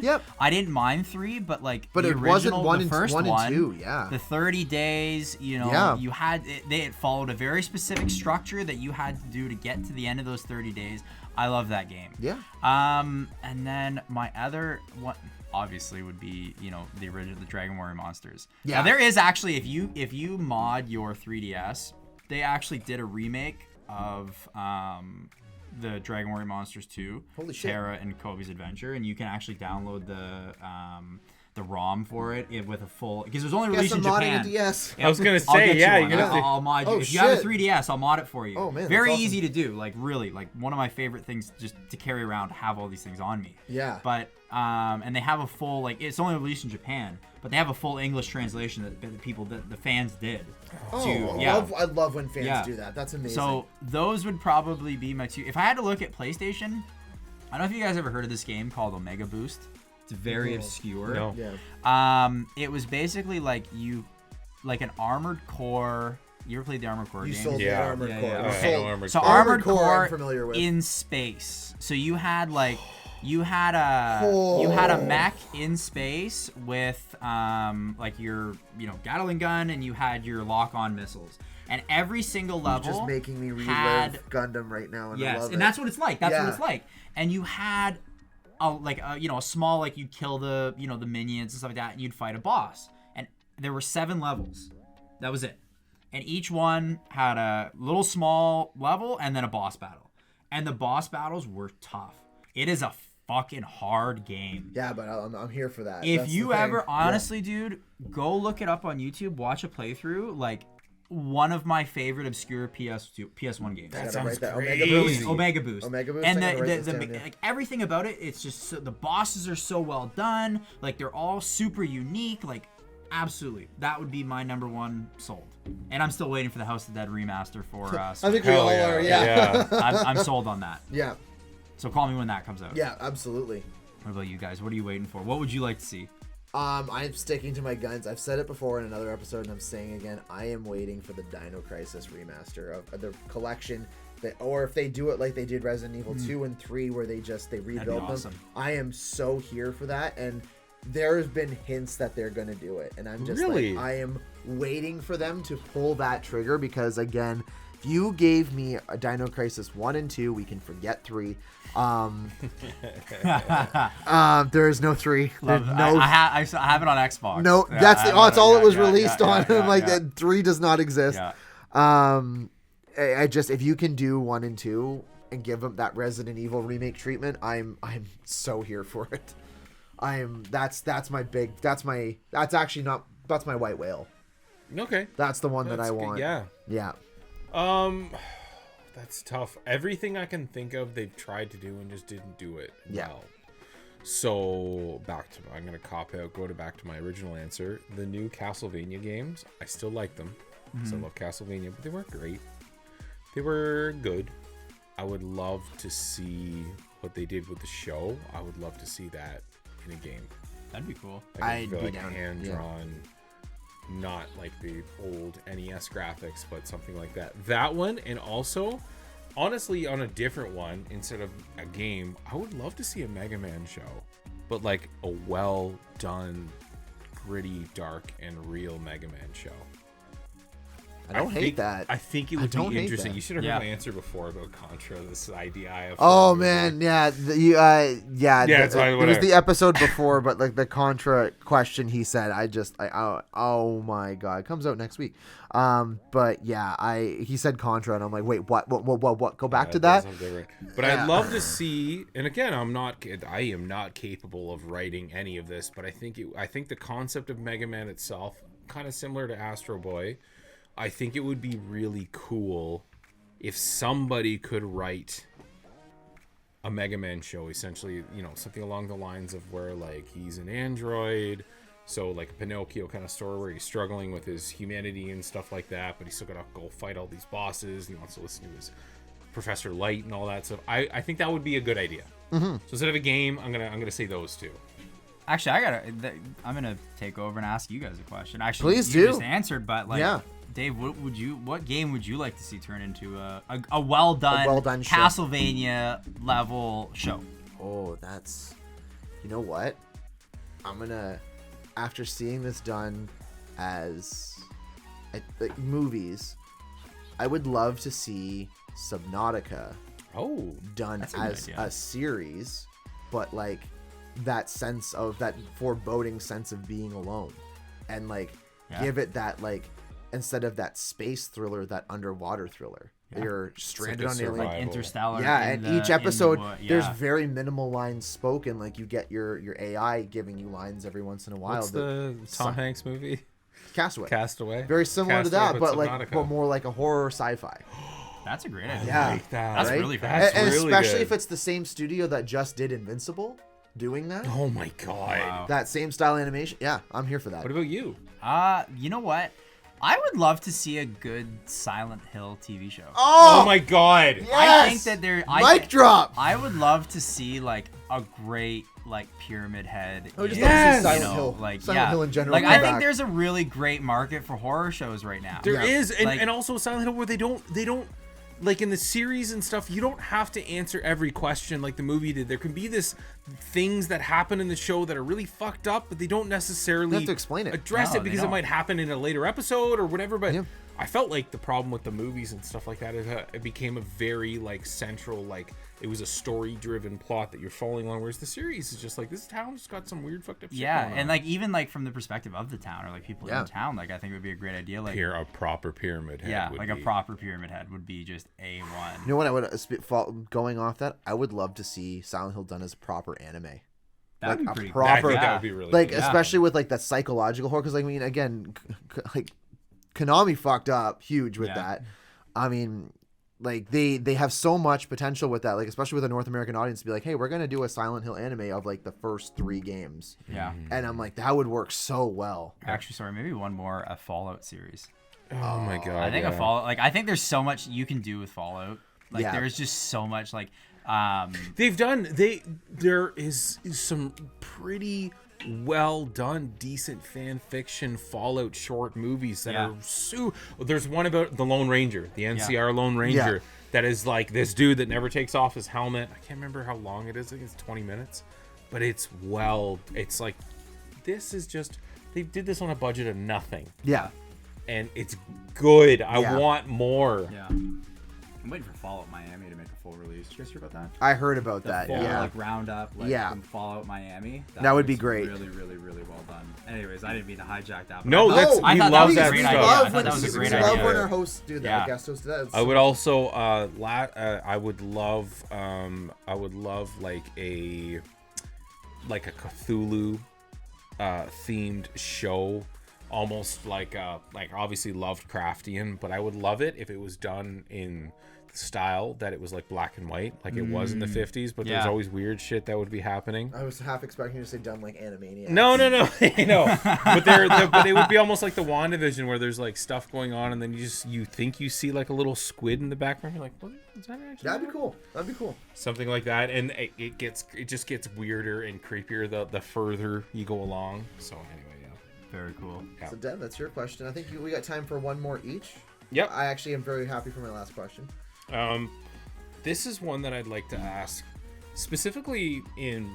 Yep. I didn't mind 3, but like but the it wasn't original, 1 the and first 1 and 2. Yeah. The 30 days, you know, you had it followed a very specific structure that you had to do to get to the end of those 30 days. I love that game. Yeah. And then my other one obviously would be, you know, the Dragon Warrior Monsters. Yeah. Now, there is actually, if you mod your 3DS, they actually did a remake of the Dragon Warrior Monsters 2, Holy shit. Terra and Kobe's Adventure, and you can actually download the ROM for it with a full, because it was only released in Japan. DS. I was gonna I'll say, get you yeah, one. you're gonna. I'll mod you. Oh, if you have a shit. 3DS, I'll mod it for you. Oh, man, very that's awesome. easy to do. Like really, like one of my favorite things just to carry around, to have all these things on me. Yeah. But and they have a full, like, it's only released in Japan, but they have a full English translation that the fans did. Oh, I love when fans do that. That's amazing. So those would probably be my two. If I had to look at PlayStation, I don't know if you guys ever heard of this game called Omega Boost. It's very obscure. No. Yeah. It was basically like an Armored Core. You ever played the Armored Core You games? sold the Yeah. Armored Yeah, Core. yeah. You I sold- know Armored So Core. Armored Core, Core I'm familiar with. in space. So you had a mech in space with like your Gatling gun, and you had your lock-on missiles. And every single level just making me relive had Gundam right now, and I yes, love and it. that's what it's like. That's Yeah. what it's like. And you had a small, like, you'd kill the the minions and stuff like that, and you'd fight a boss. And there were 7 levels. That was it. And each one had a little small level and then a boss battle. And the boss battles were tough. It is a fucking hard game. Yeah, but I'm here for that. If That's you the thing. ever, honestly, dude, go look it up on YouTube, watch a playthrough. Like, one of my favorite obscure PS1 games. I gotta sounds write that. crazy. Omega Boost. Omega Boost. Omega Boost, And I gotta write this down, yeah. like everything about it, it's just the bosses are so well done. Like, they're all super unique. Like, absolutely, that would be my number one sold. And I'm still waiting for the House of the Dead remaster for. I think we Hell all yeah. are. Yeah. I'm sold on that. Yeah. So call me when that comes out. Yeah. Absolutely. What about you guys? What are you waiting for? What would you like to see? I'm sticking to my guns. I've said it before in another episode, and I'm saying again, I am waiting for the Dino Crisis remaster of the collection. Or if they do it like they did Resident Evil 2 and 3, where they rebuild awesome. them. I am so here for that, and there's been hints that they're gonna do it, and I'm just Really? like, I am waiting for them to pull that trigger, because again, if you gave me a Dino Crisis 1 and 2, we can forget 3. There is no 3. There's Love it. no I have it on Xbox. no, Yeah, that's I the have it's it all on- it was yeah, released yeah, on. yeah, I'm like, yeah. that 3 does not exist. Yeah. I just, if you can do 1 and 2 and give them that Resident Evil remake treatment, I'm so here for it. That's my white whale. Okay. That's the one that That's I good, want. yeah. Yeah. That's tough. Everything I can think of, they've tried to do and just didn't do it Yeah. well. So I'm gonna cop out. Go back to my original answer. The new Castlevania games, I still like them. I love Castlevania, but they weren't great. They were good. I would love to see what they did with the show. I would love to see that in a game. That'd be cool. Like, I'd be like down. hand drawn, not like the old NES graphics, but something like that. That one, and also, honestly, on a different one, instead of a game, I would love to see a Mega Man show, but like a well done, gritty, dark, and real Mega Man show. I don't hate that. I think it would don't be hate interesting. that. You should have Yeah. heard my answer before about Contra. This idea I have. Oh man, yeah, it's fine, it was whatever. the episode before, but like the Contra question he said, oh my god, it comes out next week. But yeah, he said Contra, and I'm like, wait, what? Go back to that. But I'd love to see, and again, I am not capable of writing any of this, but I think the concept of Mega Man itself, kind of similar to Astro Boy. I think it would be really cool if somebody could write a Mega Man show, essentially, something along the lines of where, like, he's an android, so like a Pinocchio kind of story where he's struggling with his humanity and stuff like that, but he's still gotta go fight all these bosses, and he wants to listen to his Professor Light and all that stuff. I think that would be a good idea. So instead of a game, I'm gonna say those two. Actually, I'm gonna take over and ask you guys a question. Actually, Please you do. just answered, but like, Yeah. Dave, what game would you like to see turn into a well done show. Castlevania level show? Oh, you know what? I'm gonna, after seeing this done as like movies, I would love to see Subnautica done that's a good as idea. a series, but like that foreboding sense of being alone, and like give it that like instead of that space thriller, that underwater thriller. Yeah. You're stranded like on a alien. survival. Interstellar. Yeah, in and the- each in the episode, wo- there's yeah. very minimal lines spoken. Like you get your AI giving you lines every once in a while. What's the Tom Hanks movie? Castaway. Castaway. Very similar to that, but Subnautica. more like a horror sci-fi. That's a great idea. Yeah. like that. That's right? really That's and really especially good. if it's the same studio that just did Invincible, doing that. Oh my god. Wow. That same style animation. Yeah, I'm here for that. What about you? You know what? I would love to see a good Silent Hill TV show. Oh my god. Yes! I think that there. Mic drop. I would love to see like a great like Pyramid Head. I would just in, love to see Yes! Silent you know, Hill. like Silent yeah. Hill in general. Like come I think back. there's a really great market for horror shows right now. There Yeah. is, and, Like- and also Silent Hill where they don't like in the series and stuff, you don't have to answer every question like the movie did. There can be this things that happen in the show that are really fucked up, but they don't necessarily They have to explain it. address No, it they because it don't. might happen in a later episode or whatever. But Yeah. I felt like the problem with the movies and stuff like that is it became a very like central, like it was a story driven plot that you're following along, whereas the series is just like this town's got some weird fucked up shit Yeah, going and on. like even like from the perspective of the town or like people Yeah. in town, like I think it would be a great idea. Like Here, a proper pyramid head yeah, would like be. a proper Pyramid Head would be just A1. You know what? I would going off that. I would love to see Silent Hill done as proper anime. That'd like be a pretty proper- I think yeah. that would be really Like good. especially with like that psychological horror, because I mean, again, like Konami fucked up huge with Yeah. that. I mean, like they have so much potential with that, like especially with a North American audience, to be like, hey, we're gonna do a Silent Hill anime of like the first 3 games, Yeah. and I'm like, that would work so well. Actually, sorry, maybe one more, a Fallout series. Oh my god. I think yeah. a Fallout, like I think there's so much you can do with Fallout. Like Yeah. there's just so much like There is some pretty well done, decent fan fiction Fallout short movies that Yeah. are there's one about the Lone Ranger, the NCR Lone Ranger, that is like this dude that never takes off his helmet. I can't remember how long it is. I think it's 20 minutes, but it's like this is just they did this on a budget of nothing, Yeah, and it's good. Yeah. I want more. yeah. I'm waiting for Fallout Miami to make a full release. Did you guys hear about that? I heard about The that. full Yeah, like roundup, like Yeah. from Fallout Miami. That would be was great. Really, really, really well done. Anyways, I didn't mean to hijack that. but No, I that's thought- I we thought love was a that great stuff. idea. I thought that was a we great love idea. when our hosts do that. Yeah. Guest hosts do that. It's I would so- also I would love like a Cthulhu themed show, almost like obviously Lovecraftian, but I would love it if it was done in the style that it was like black and white, like it was in the 50s, but there's Yeah. always weird shit that would be happening. I was half expecting you to say done like Animaniacs. No, I know, but it would be almost like the WandaVision where there's like stuff going on, and then you think you see like a little squid in the background. You're like, what is that actually? That'd be cool. That'd be cool. Something like that, and it just gets weirder and creepier the further you go along. So anyway, yeah. Very cool. Yeah. So, Dev, that's your question. I think we got time for one more each. Yep. I actually am very happy for my last question. This is one that I'd like to ask, specifically in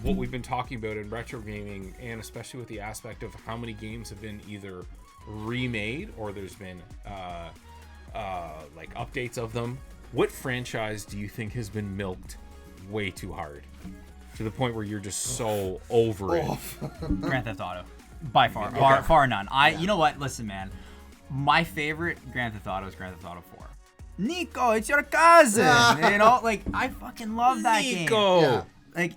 what we've been talking about in retro gaming, and especially with the aspect of how many games have been either remade or there's been like updates of them. What franchise do you think has been milked way too hard to the point where you're just so over it? Grand Theft Auto, by far, far none. You know what? Listen, man, my favorite Grand Theft Auto is Grand Theft Auto 4. Nico, it's your cousin. You know, like I fucking love that game. Nico. Yeah. Like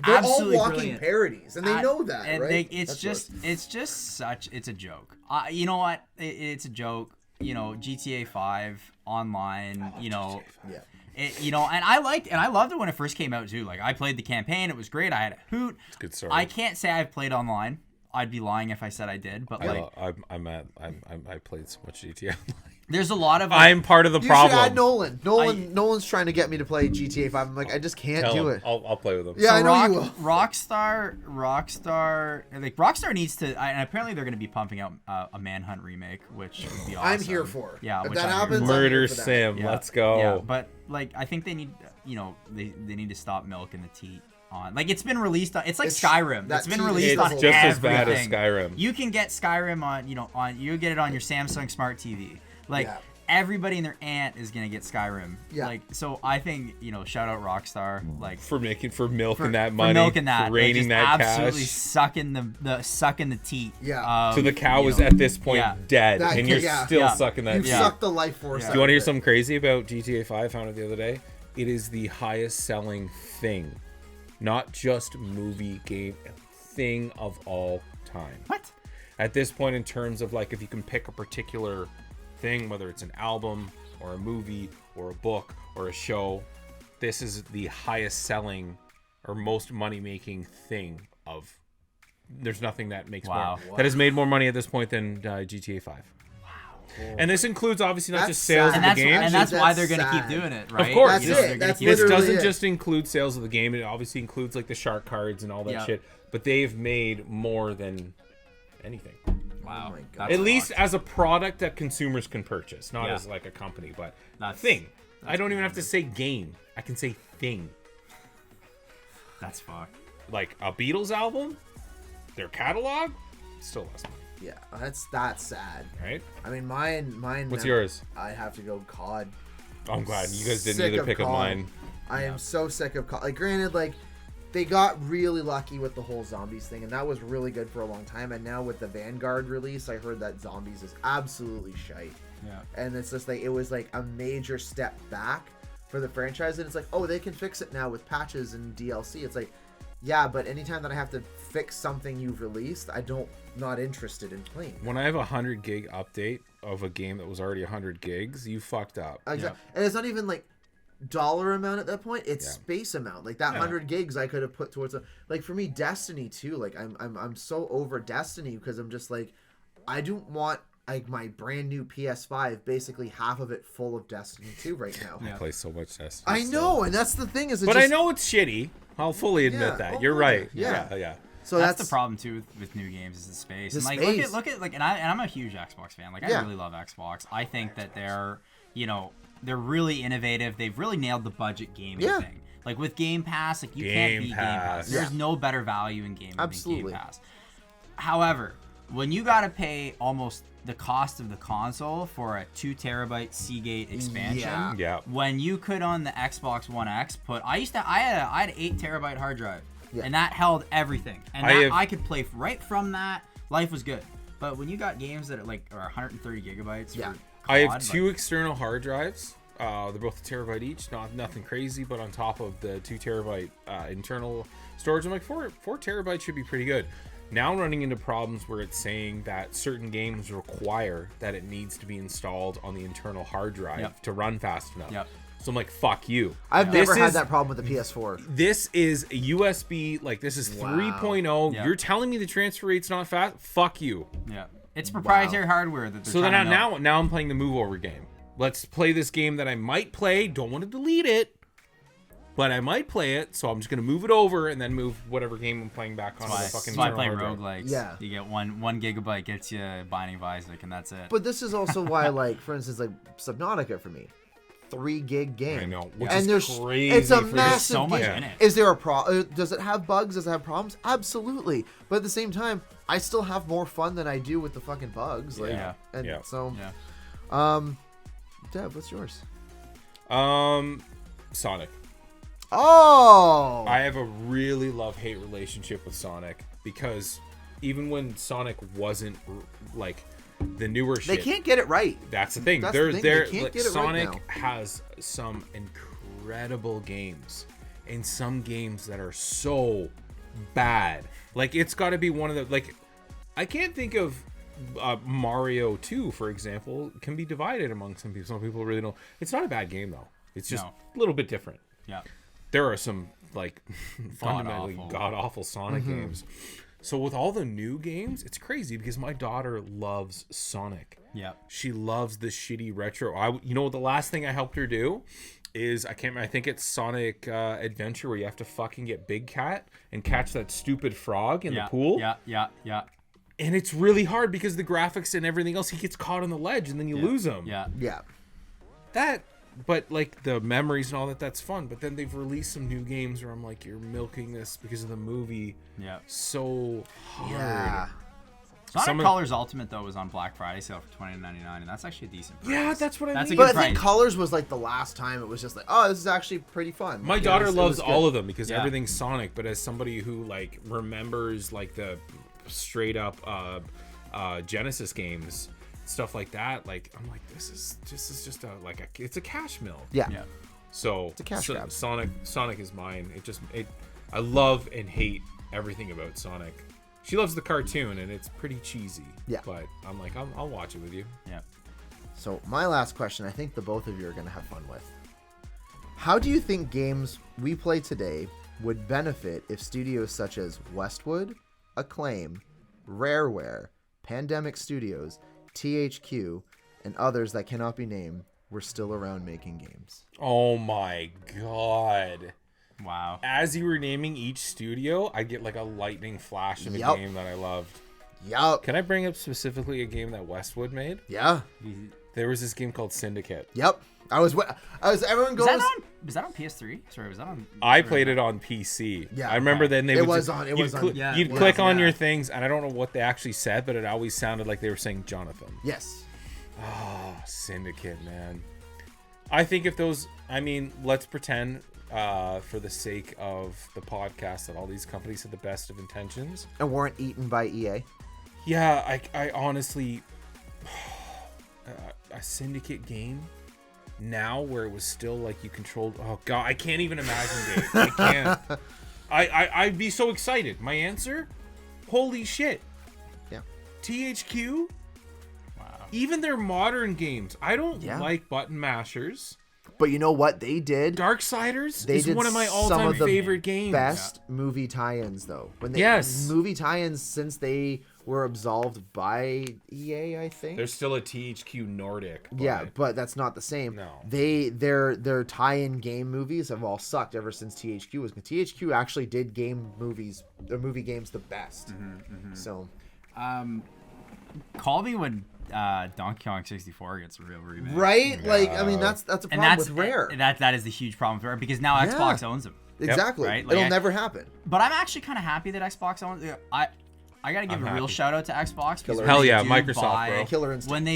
They're absolutely all walking brilliant. parodies, and they know that, and right? It's just such. It's a joke. You know what? It's a joke. You know, GTA 5 online. You know. Yeah. You know, and I loved it when it first came out too. Like I played the campaign; it was great. I had a hoot. It's a good story. I can't say I've played online. I'd be lying if I said I did. But like, I played so much GTA. there's a lot of. I'm part of the You problem. should add Nolan. Nolan's trying to get me to play GTA 5. I'm like, I just can't Tell do him. it. I'll play with him. Yeah, I know you will. Rockstar, needs to. And apparently they're going to be pumping out a Manhunt remake, which would be awesome. I'm here for. Yeah, If which that I'm here happens, for. I'm here Murder for that. Sim. Yeah. Let's go. Yeah, but like I think they need, they need to stop milking the teat on. Like it's been released on. It's like Skyrim. that It's been teat is released the on whole- just as everything. bad as Skyrim. You can get Skyrim on, you get it on your Samsung Smart TV. Like Yeah. everybody and their aunt is gonna get Skyrim. Yeah. Like, so I think, shout out Rockstar, like for milking that for money, milking that, for raining that absolutely cash. sucking the teat. Yeah. So the cow is at this point dead, That- and you're yeah. still Yeah. sucking that You've teat. sucked the life force. Do out you want to hear of it. something crazy about GTA 5? I found it the other day. It is the highest selling thing, not just movie game thing of all time. What? At this point, in terms of like, if you can pick a particular thing, whether it's an album or a movie or a book or a show, this is the highest selling or most money making thing of. There's nothing that makes more that has made more money at this point than GTA 5. And this includes obviously not That's just sales sad. of the game. And that's why they're That's gonna keep sad. doing it, right? Of course. That's You know, it. That's This literally doesn't it. just include sales of the game. It obviously includes like the shark cards and all that shit. But they've made more than anything. Wow. Oh my God. That's At least fucked. as a product that consumers can purchase, not Yeah. as like a company, but That's- thing. I don't even have to say game. I can say thing. That's fucked. Like a Beatles album, their catalog, still less money, Yeah, that's sad. right? I mean, mine. What's yours? I have to go COD. Oh, I'm glad you guys didn't Sick either of pick of COD. mine. I am so sick of COD. Like, granted, like, they got really lucky with the whole zombies thing, and that was really good for a long time. And now with the Vanguard release, I heard that zombies is absolutely shite. Yeah. And it's just like, it was like a major step back for the franchise. And it's like, oh, they can fix it now with patches and DLC. It's like, yeah, but anytime that I have to fix something you've released, not interested in playing. When I have a 100 gig update of a game that was already 100 gigs, you fucked up. Exactly. And it's not even like dollar amount at that point, it's space amount. Like that 100 gigs I could have put towards like for me, Destiny too. Like I'm so over Destiny because I'm just like, I don't want like my brand new PS5, basically half of it full of Destiny 2 right now. I play so much Destiny. I know, and that's the thing is, But I know it's shitty. I'll fully admit Yeah, that. oh, You're right. yeah. Yeah. So That's the problem too with new games is the space. The And like space. look at like and I'm a huge Xbox fan. Like I Yeah. really love Xbox. I think that they're really innovative. They've really nailed the budget gaming Yeah. thing. Like with Game Pass, like you Game can't beat Game Pass. Pass. There's Yeah. no better value in gaming Absolutely. than Game Pass. However, when you got to pay almost the cost of the console for a 2 terabyte Seagate expansion, Yeah. when you could on the Xbox One X I had an 8 terabyte hard drive, Yeah. and that held everything, and I could play right from that. Life was good. But when you got games that are 130 gigabytes, Yeah. for I have COD, 2 external hard drives. They're both a terabyte each. Nothing crazy, but on top of the 2 terabyte internal storage, I'm like 4 terabytes should be pretty good. Now I'm running into problems where it's saying that certain games require that it needs to be installed on the internal hard drive to run fast enough. Yep. So I'm like, fuck you. I've This never had is- that problem with the PS4. This is a USB, this is 3.0. Yeah. You're telling me the transfer rate's not fast? Fuck you. yeah, it's proprietary hardware that they're So then trying to milk. now I'm playing the move over game. Let's play this game that I might play. Don't want to delete it, but I might play it. So I'm just gonna move it over and then move whatever game I'm playing back on the fucking That's why I play internal hard drive. roguelikes. Yeah. You get one gigabyte gets you Binding of Isaac, and that's it. But this is also why, like, for instance, like Subnautica for me, 3 gig game. I know, which and is there's crazy it's a for this. massive There's so much game. in it. Is there a problem? Does it have bugs? Does it have problems? Absolutely. But at the same time, I still have more fun than I do with the fucking bugs. Like, Yeah. And Yeah. so, Yeah. Deb, what's yours? Sonic. Oh, I have a really love-hate relationship with Sonic because even when Sonic wasn't like the newer they shit, can't get it right. that's the thing. That's the They're thing, they're they can't like, get it right Sonic now. has some incredible games and some games that are so bad. Like it's got to be one of the I can't think of Mario 2, for example, can be divided among some people. Some people really don't. It's not a bad game though. It's just a little bit different. Yeah. There are some fundamentally God-awful. god-awful Sonic games. So with all the new games, it's crazy because my daughter loves Sonic. Yeah. She loves the shitty retro. The last thing I helped her do is I think it's Sonic Adventure where you have to fucking get Big Cat and catch that stupid frog in the pool. Yeah. And it's really hard because the graphics and everything else, he gets caught on the ledge and then you lose him. Yeah. Yeah. But the memories and all that's fun. But then they've released some new games where I'm like, you're milking this because of the movie Yeah. so hard. Yeah. Sonic Colors Ultimate though was on Black Friday sale for $29.99, and that's actually a decent price. Yeah, that's what I That's mean. a good But I price. think Colors was like the last time it was just like, oh, this is actually pretty fun. My Like, daughter it was loves good. all of them because Yeah. everything's Sonic. But as somebody who like remembers like the straight up Genesis games, stuff like that, like I'm like, this is just it's a cash mill. Yeah. Yeah. So It's a cash grab. Sonic is mine. I love and hate everything about Sonic. She loves the cartoon and it's pretty cheesy. Yeah. But I'm like, I'll watch it with you. Yeah. So my last question, I think the both of you are going to have fun with. How do you think games we play today would benefit if studios such as Westwood, Acclaim, Rareware, Pandemic Studios, THQ, and others that cannot be named were still around making games? Oh my god. Wow. As you were naming each studio, I get like a lightning flash of a Yep. game that I loved. Yup. Can I bring up specifically a game that Westwood made? Yeah. There was this game called Syndicate. Yep. Everyone goes. Was that on PS3? Sorry, was that on? I played it on PC. Yeah, I remember okay. then they It would was just- on- it you'd was on- cl- Yeah, you'd it click was, on yeah. your things, and I don't know what they actually said, but it always sounded like they were saying Jonathan. Yes. Oh, Syndicate, man. I think if those, I mean, let's pretend for the sake of the podcast that all these companies had the best of intentions. And weren't eaten by E EA. Yeah, I honestly, a Syndicate game now where it was still like you controlled. Oh god, I can't even imagine, Dave. I can't. I'd be so excited. My answer, holy shit. Yeah. THQ. Wow. Even their modern games, I don't Yeah. like button mashers. But you know what they did? Darksiders They is did one of my some all-time of the favorite games. Best movie tie-ins though. When they Yes. movie tie-ins since they were absolved by EA, I think. There's still a THQ Nordic. Yeah, but that's not the same. No. Their tie-in game movies have all sucked ever since THQ was. THQ actually did movie games the best. So Call me when Donkey Kong 64 gets a real remake. right, like I mean that's a And problem that's with Rare. that is the huge problem with Rare because now Xbox owns them. Exactly, Right? Like, it'll I- never happen. But I'm actually kind of happy that Xbox owns. I gotta give I'm a real happy. shout out to Xbox. because Killer when Hell they yeah, do Microsoft, bro. Killer Instinct. When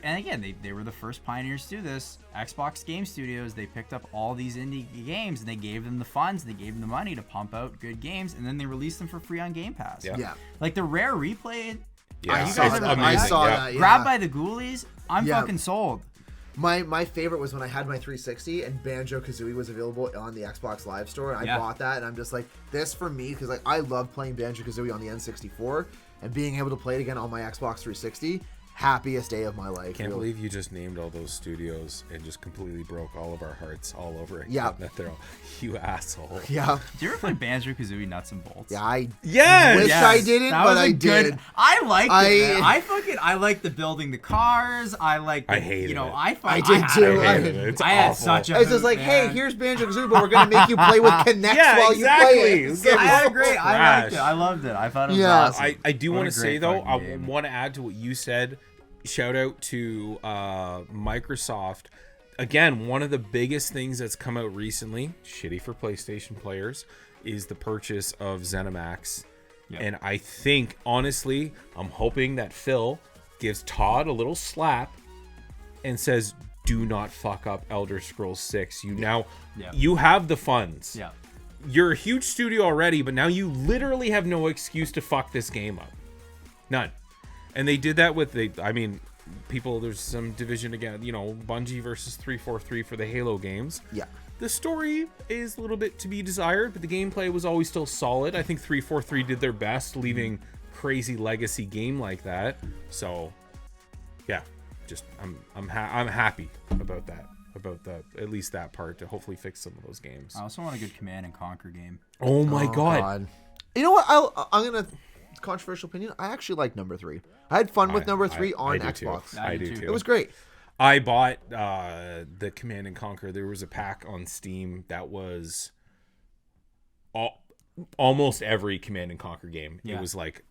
and again they were the first pioneers to do this. Xbox Game Studios, they picked up all these indie games and they gave them the funds, they gave them the money to pump out good games, and then they released them for free on Game Pass. Yeah. Yeah, Like the Rare Replay. Yeah, I you saw guys that. ever I amazing, saw yeah. that. Yeah. Grabbed by the Ghoulies, I'm Yeah. fucking sold. My favorite was when I had my 360 and Banjo-Kazooie was available on the Xbox Live Store, and I Yeah. bought that, and I'm just like, this for me, because like I love playing Banjo-Kazooie on the N64, and being able to play it again on my Xbox 360, happiest day of my life. Can't really. believe you just named all those studios and just completely broke all of our hearts all over again. Yeah. That they're all, you asshole. Yeah, Do you ever play Banjo Kazooie Nuts and Bolts? yeah, I Yes! wish Yes, I didn't, that but was a I good, did. I liked I- it. Man. I liked the building the cars. I liked. I hated you know, it. I did too. I hated it. It's I had awful. such a. It's just like, hey, man. here's Banjo-Kazooie, but we're gonna make you play with Kinect Yeah, while exactly. you play it. It's So- like- I agree. I liked it. Trash. I loved it. I thought it was Yeah. awesome. I do What want a to great say though, I fucking game. want to add to what you said. Shout out to Microsoft. Again, one of the biggest things that's come out recently, shitty for PlayStation players, is the purchase of ZeniMax. Yep. And I think, honestly, I'm hoping that Phil gives Todd a little slap and says, do not fuck up Elder Scrolls 6. Yeah. You have the funds. Yeah. You're a huge studio already, but now you literally have no excuse to fuck this game up. None. And they did that with people, there's some division again, Bungie versus 343 for the Halo games. Yeah. The story is a little bit to be desired, but the gameplay was always still solid. I think 343 did their best, leaving crazy legacy game like that. So, yeah, just I'm happy about that, at least that part, to hopefully fix some of those games. I also want a good Command and Conquer game. Oh my god. You know what? I'm gonna controversial opinion. I actually like number 3. I had fun with number 3 on I do too. Xbox. I do do too. too. It was great. I bought the Command and Conquer. There was a pack on Steam that was almost every Command and Conquer game. Yeah. It was like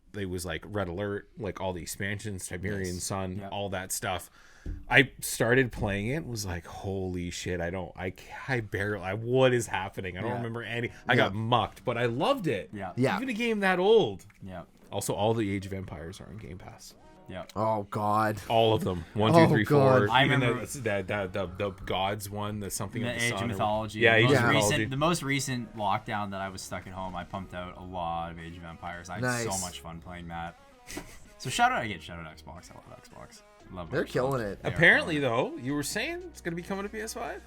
Red Alert, like all the expansions, Tiberian Sun, Yep. all that stuff. I started playing it, was like, holy shit, I barely, what is happening? I don't Yeah. remember any. I got mucked, but I loved it. Yeah. Yeah. Even a game that old. Yeah. Also, all the Age of Empires are on Game Pass. Yeah. Oh God. All of them. 1, Oh, 2, 3, God. 4. I Even remember- the gods one, the something The of the Age sun. of Mythology. Yeah, Age the of most Mythology. recent, the most recent lockdown that I was stuck at home, I pumped out a lot of Age of Empires. I had Nice. so much fun playing that. So shout out Xbox. I love Xbox. Love They're Xbox. killing it. They are Apparently, killing though, you were saying it's going to be coming to PS5?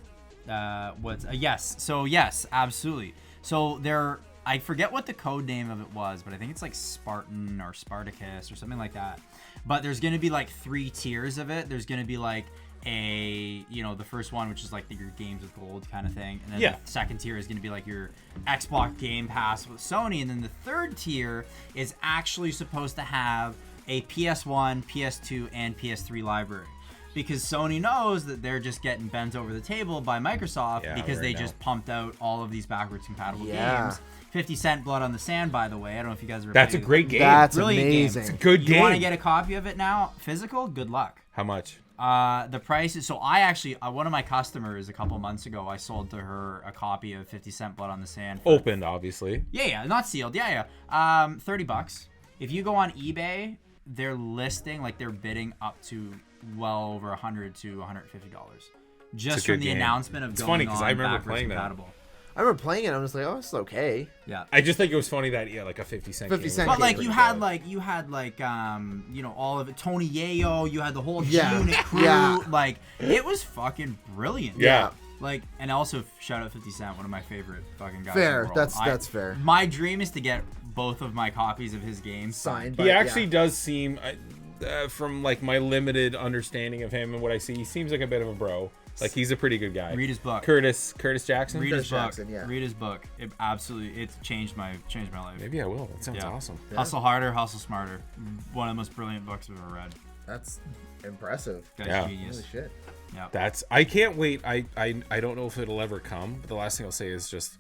it. Yes. So yes, absolutely. So there, I forget what the code name of it was, but I think it's like Spartan or Spartacus or something like that. But there's going to be like 3 tiers of it. There's going to be like the first one, which is like your games with gold kind of thing, and then Yeah. the second tier is going to be like your Xbox Game Pass with Sony, and then the third tier is actually supposed to have a PS1, PS2, and PS3 library. Because Sony knows that they're just getting bent over the table by Microsoft because right they now. just pumped out all of these backwards compatible Yeah. games. 50 Cent Blood on the Sand, by the way. I don't know if you guys ever That's a played it. great game. That's Brilliant amazing. game. Good You want to game. get a copy of it now, physical? Good luck. How much? The price is, so I actually, one of my customers a couple months ago, I sold to her a copy of 50 Cent Blood on the Sand. For, Opened, obviously. yeah, not sealed. Yeah. $30. If you go on eBay, they're listing, like they're bidding up to well over $100 to $150. Just It's a from good the game. announcement of It's going funny 'cause on I remember backwards playing that. compatible. I remember playing it. I was like, oh, it's okay. Yeah. I just think it was funny that, like a 50 Cent 50 game Cent was But like pretty you good. had all of it. Tony Yayo, you had the whole Yeah. G-Unit crew. Yeah. Like it was fucking brilliant. Yeah. Like, and also shout out 50 Cent, one of my favorite fucking guys. Fair. In the world. That's fair. My dream is to get both of my copies of his games Signed. He But, actually yeah. does seem, from like my limited understanding of him and what I see, he seems like a bit of a bro. Like he's a pretty good guy. Read his book. Curtis Jackson. Read his book. Jackson, yeah. Read his book. It absolutely, it's changed my life. Maybe I will. That sounds Yeah. awesome. Yeah. Hustle harder, hustle smarter. One of the most brilliant books I've ever read. That's impressive. Guy's Yeah. genius. Holy shit. Yeah. I can't wait. I don't know if it'll ever come, but the last thing I'll say is just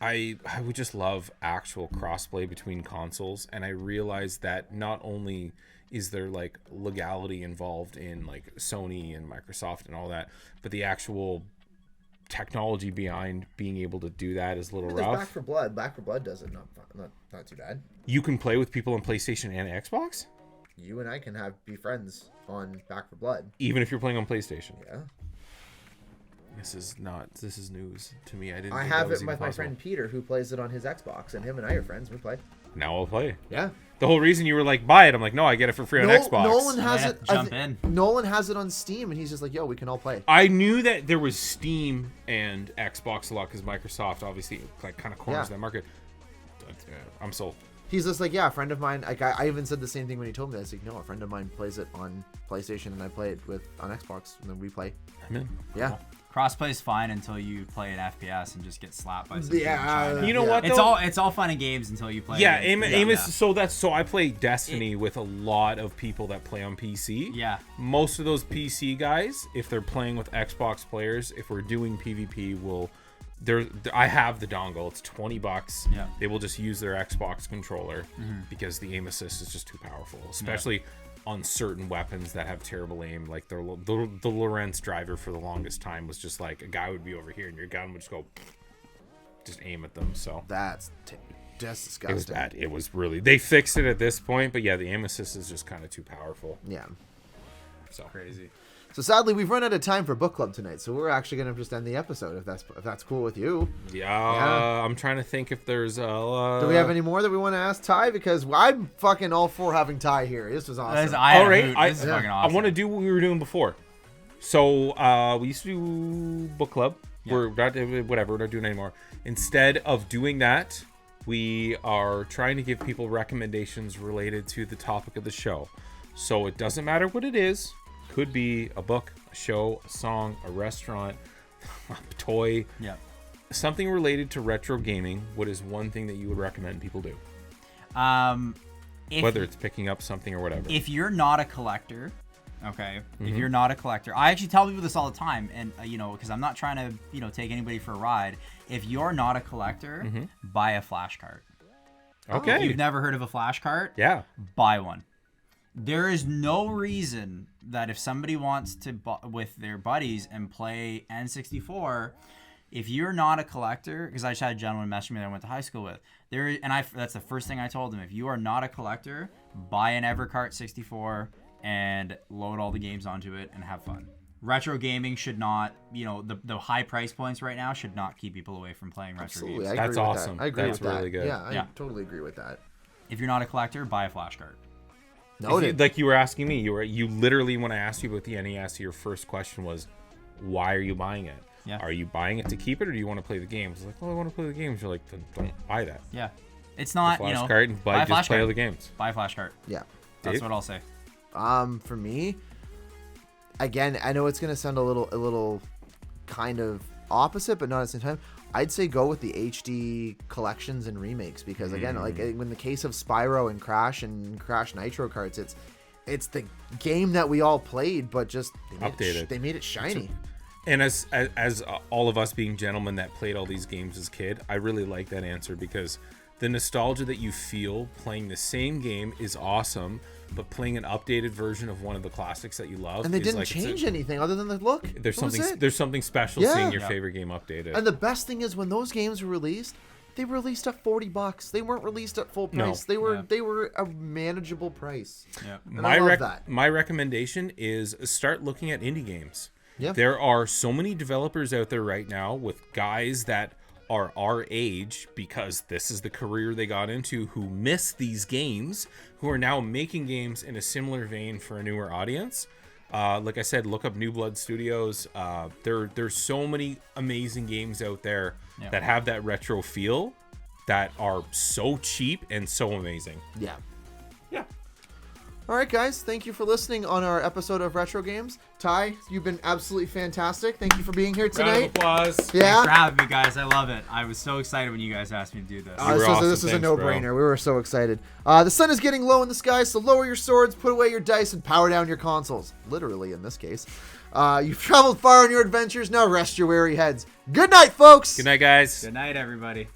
I would just love actual crossplay between consoles, and I realize that not only is there like legality involved in like Sony and Microsoft and all that, but the actual technology behind being able to do that is a little There's rough. Back for Blood. Back for Blood does it. Not too bad. You can play with people on PlayStation and Xbox, You and I can be friends on Back for Blood. even if you're playing on PlayStation. Yeah. This is news to me. I didn't. I think have that was it even with my possible. friend Peter, who plays it on his Xbox, and him and I are friends. We play. Now I'll play. Yeah. The whole reason you were like, buy it, I'm like, no, I get it for free on Xbox. Nolan has Might it. have to jump in. Nolan has it on Steam, and he's just like, "Yo, we can all play." I knew that there was Steam and Xbox a lot because Microsoft obviously like kind of corners Yeah. that market. I'm sold. He's just like, "Yeah, a friend of mine." Like, I even said the same thing when he told me. I was like, "No, a friend of mine plays it on PlayStation, and I play it on Xbox, and then we play." I'm in. Yeah. Crossplay's fine until you play an FPS and just get slapped by some dude in Yeah. China. You know Yeah. what? It's though? all fun and games until you play. Yeah, against- Amos. So I play Destiny with a lot of people that play on PC. Yeah. Most of those PC guys, if they're playing with Xbox players, if we're doing PvP, I have the dongle. It's $20. Yeah. They will just use their Xbox controller because the aim assist is just too powerful, especially on certain weapons that have terrible aim. Like the Lorentz driver for the longest time was just like a guy would be over here and your gun would just go, just aim at them. So That's disgusting. it was bad. It was really. They fixed it at this point, but yeah, the aim assist is just kind of too powerful. Yeah. So crazy. So sadly, we've run out of time for book club tonight, so we're actually gonna just end the episode if that's cool with you. Yeah, Yeah. I'm trying to think if there's Do we have any more that we want to ask Ty? Because I'm fucking all for having Ty here. This was awesome. All right, This is fucking I awesome. want to do what we were doing before. So we used to do book club. Yeah. We're not whatever. We're not doing it anymore. Instead of doing that, we are trying to give people recommendations related to the topic of the show. So it doesn't matter what it is. Could be a book, a show, a song, a restaurant, a toy, Yeah. something related to retro gaming. What is one thing that you would recommend people do? If, Whether it's picking up something or whatever. if you're not a collector, okay, Mm-hmm. if you're not a collector, I actually tell people this all the time, and because I'm not trying to take anybody for a ride. If you're not a collector, buy a flash cart. Okay. If you've never heard of a flash cart, Yeah. buy one. There is no reason that if somebody wants to with their buddies and play N64, If you're not a collector, because I just had a gentleman message me that I went to high school with. That's the first thing I told him. If you are not a collector, buy an Evercart 64 and load all the games onto it and have fun. Retro gaming should not, the high price points right now should not keep people away from playing retro games. That's awesome. I agree That's with that. really good. Yeah, I totally agree with that. If you're not a collector, buy a flash card. Like you were asking me, you literally, when I asked you about the NES, your first question was, why are you buying it? Yeah. Are you buying it to keep it, or do you want to play the games? I was like, well, I want to play the games. You're like, then don't buy that. Yeah. It's not, Flash card and buy a flash play card. all the games. Buy a flash card. Yeah. That's Dave? what I'll say. For me, again, I know it's gonna sound a little kind of opposite, but not at the same time. I'd say go with the HD collections and remakes because again, like in the case of Spyro and Crash Nitro cards, it's the game that we all played, but just they made it shiny. And as all of us being gentlemen that played all these games as kid, I really like that answer because the nostalgia that you feel playing the same game is awesome, but playing an updated version of one of the classics that you love, and they didn't change anything other than the look. There's something special seeing your favorite game updated. And the best thing is when those games were released, they were released at $40. They weren't released at full price. They were a manageable price. Yeah. My recommendation is start looking at indie games. Yeah. There are so many developers out there right now with guys that are our age because this is the career they got into who miss these games, who are now making games in a similar vein for a newer audience. Like I said, look up New Blood Studios. There's so many amazing games out there that have that retro feel that are so cheap and so amazing. Yeah. Yeah. All right, guys. Thank you for listening on our episode of Retro Games. Ty, you've been absolutely fantastic. Thank you for being here tonight. Round of applause. Yeah. Thanks for having me, guys. I love it. I was so excited when you guys asked me to do this. This was a no-brainer. We were so excited. The sun is getting low in the sky, so lower your swords, put away your dice, and power down your consoles. Literally, in this case. You've traveled far on your adventures. Now rest your weary heads. Good night, folks. Good night, guys. Good night, everybody.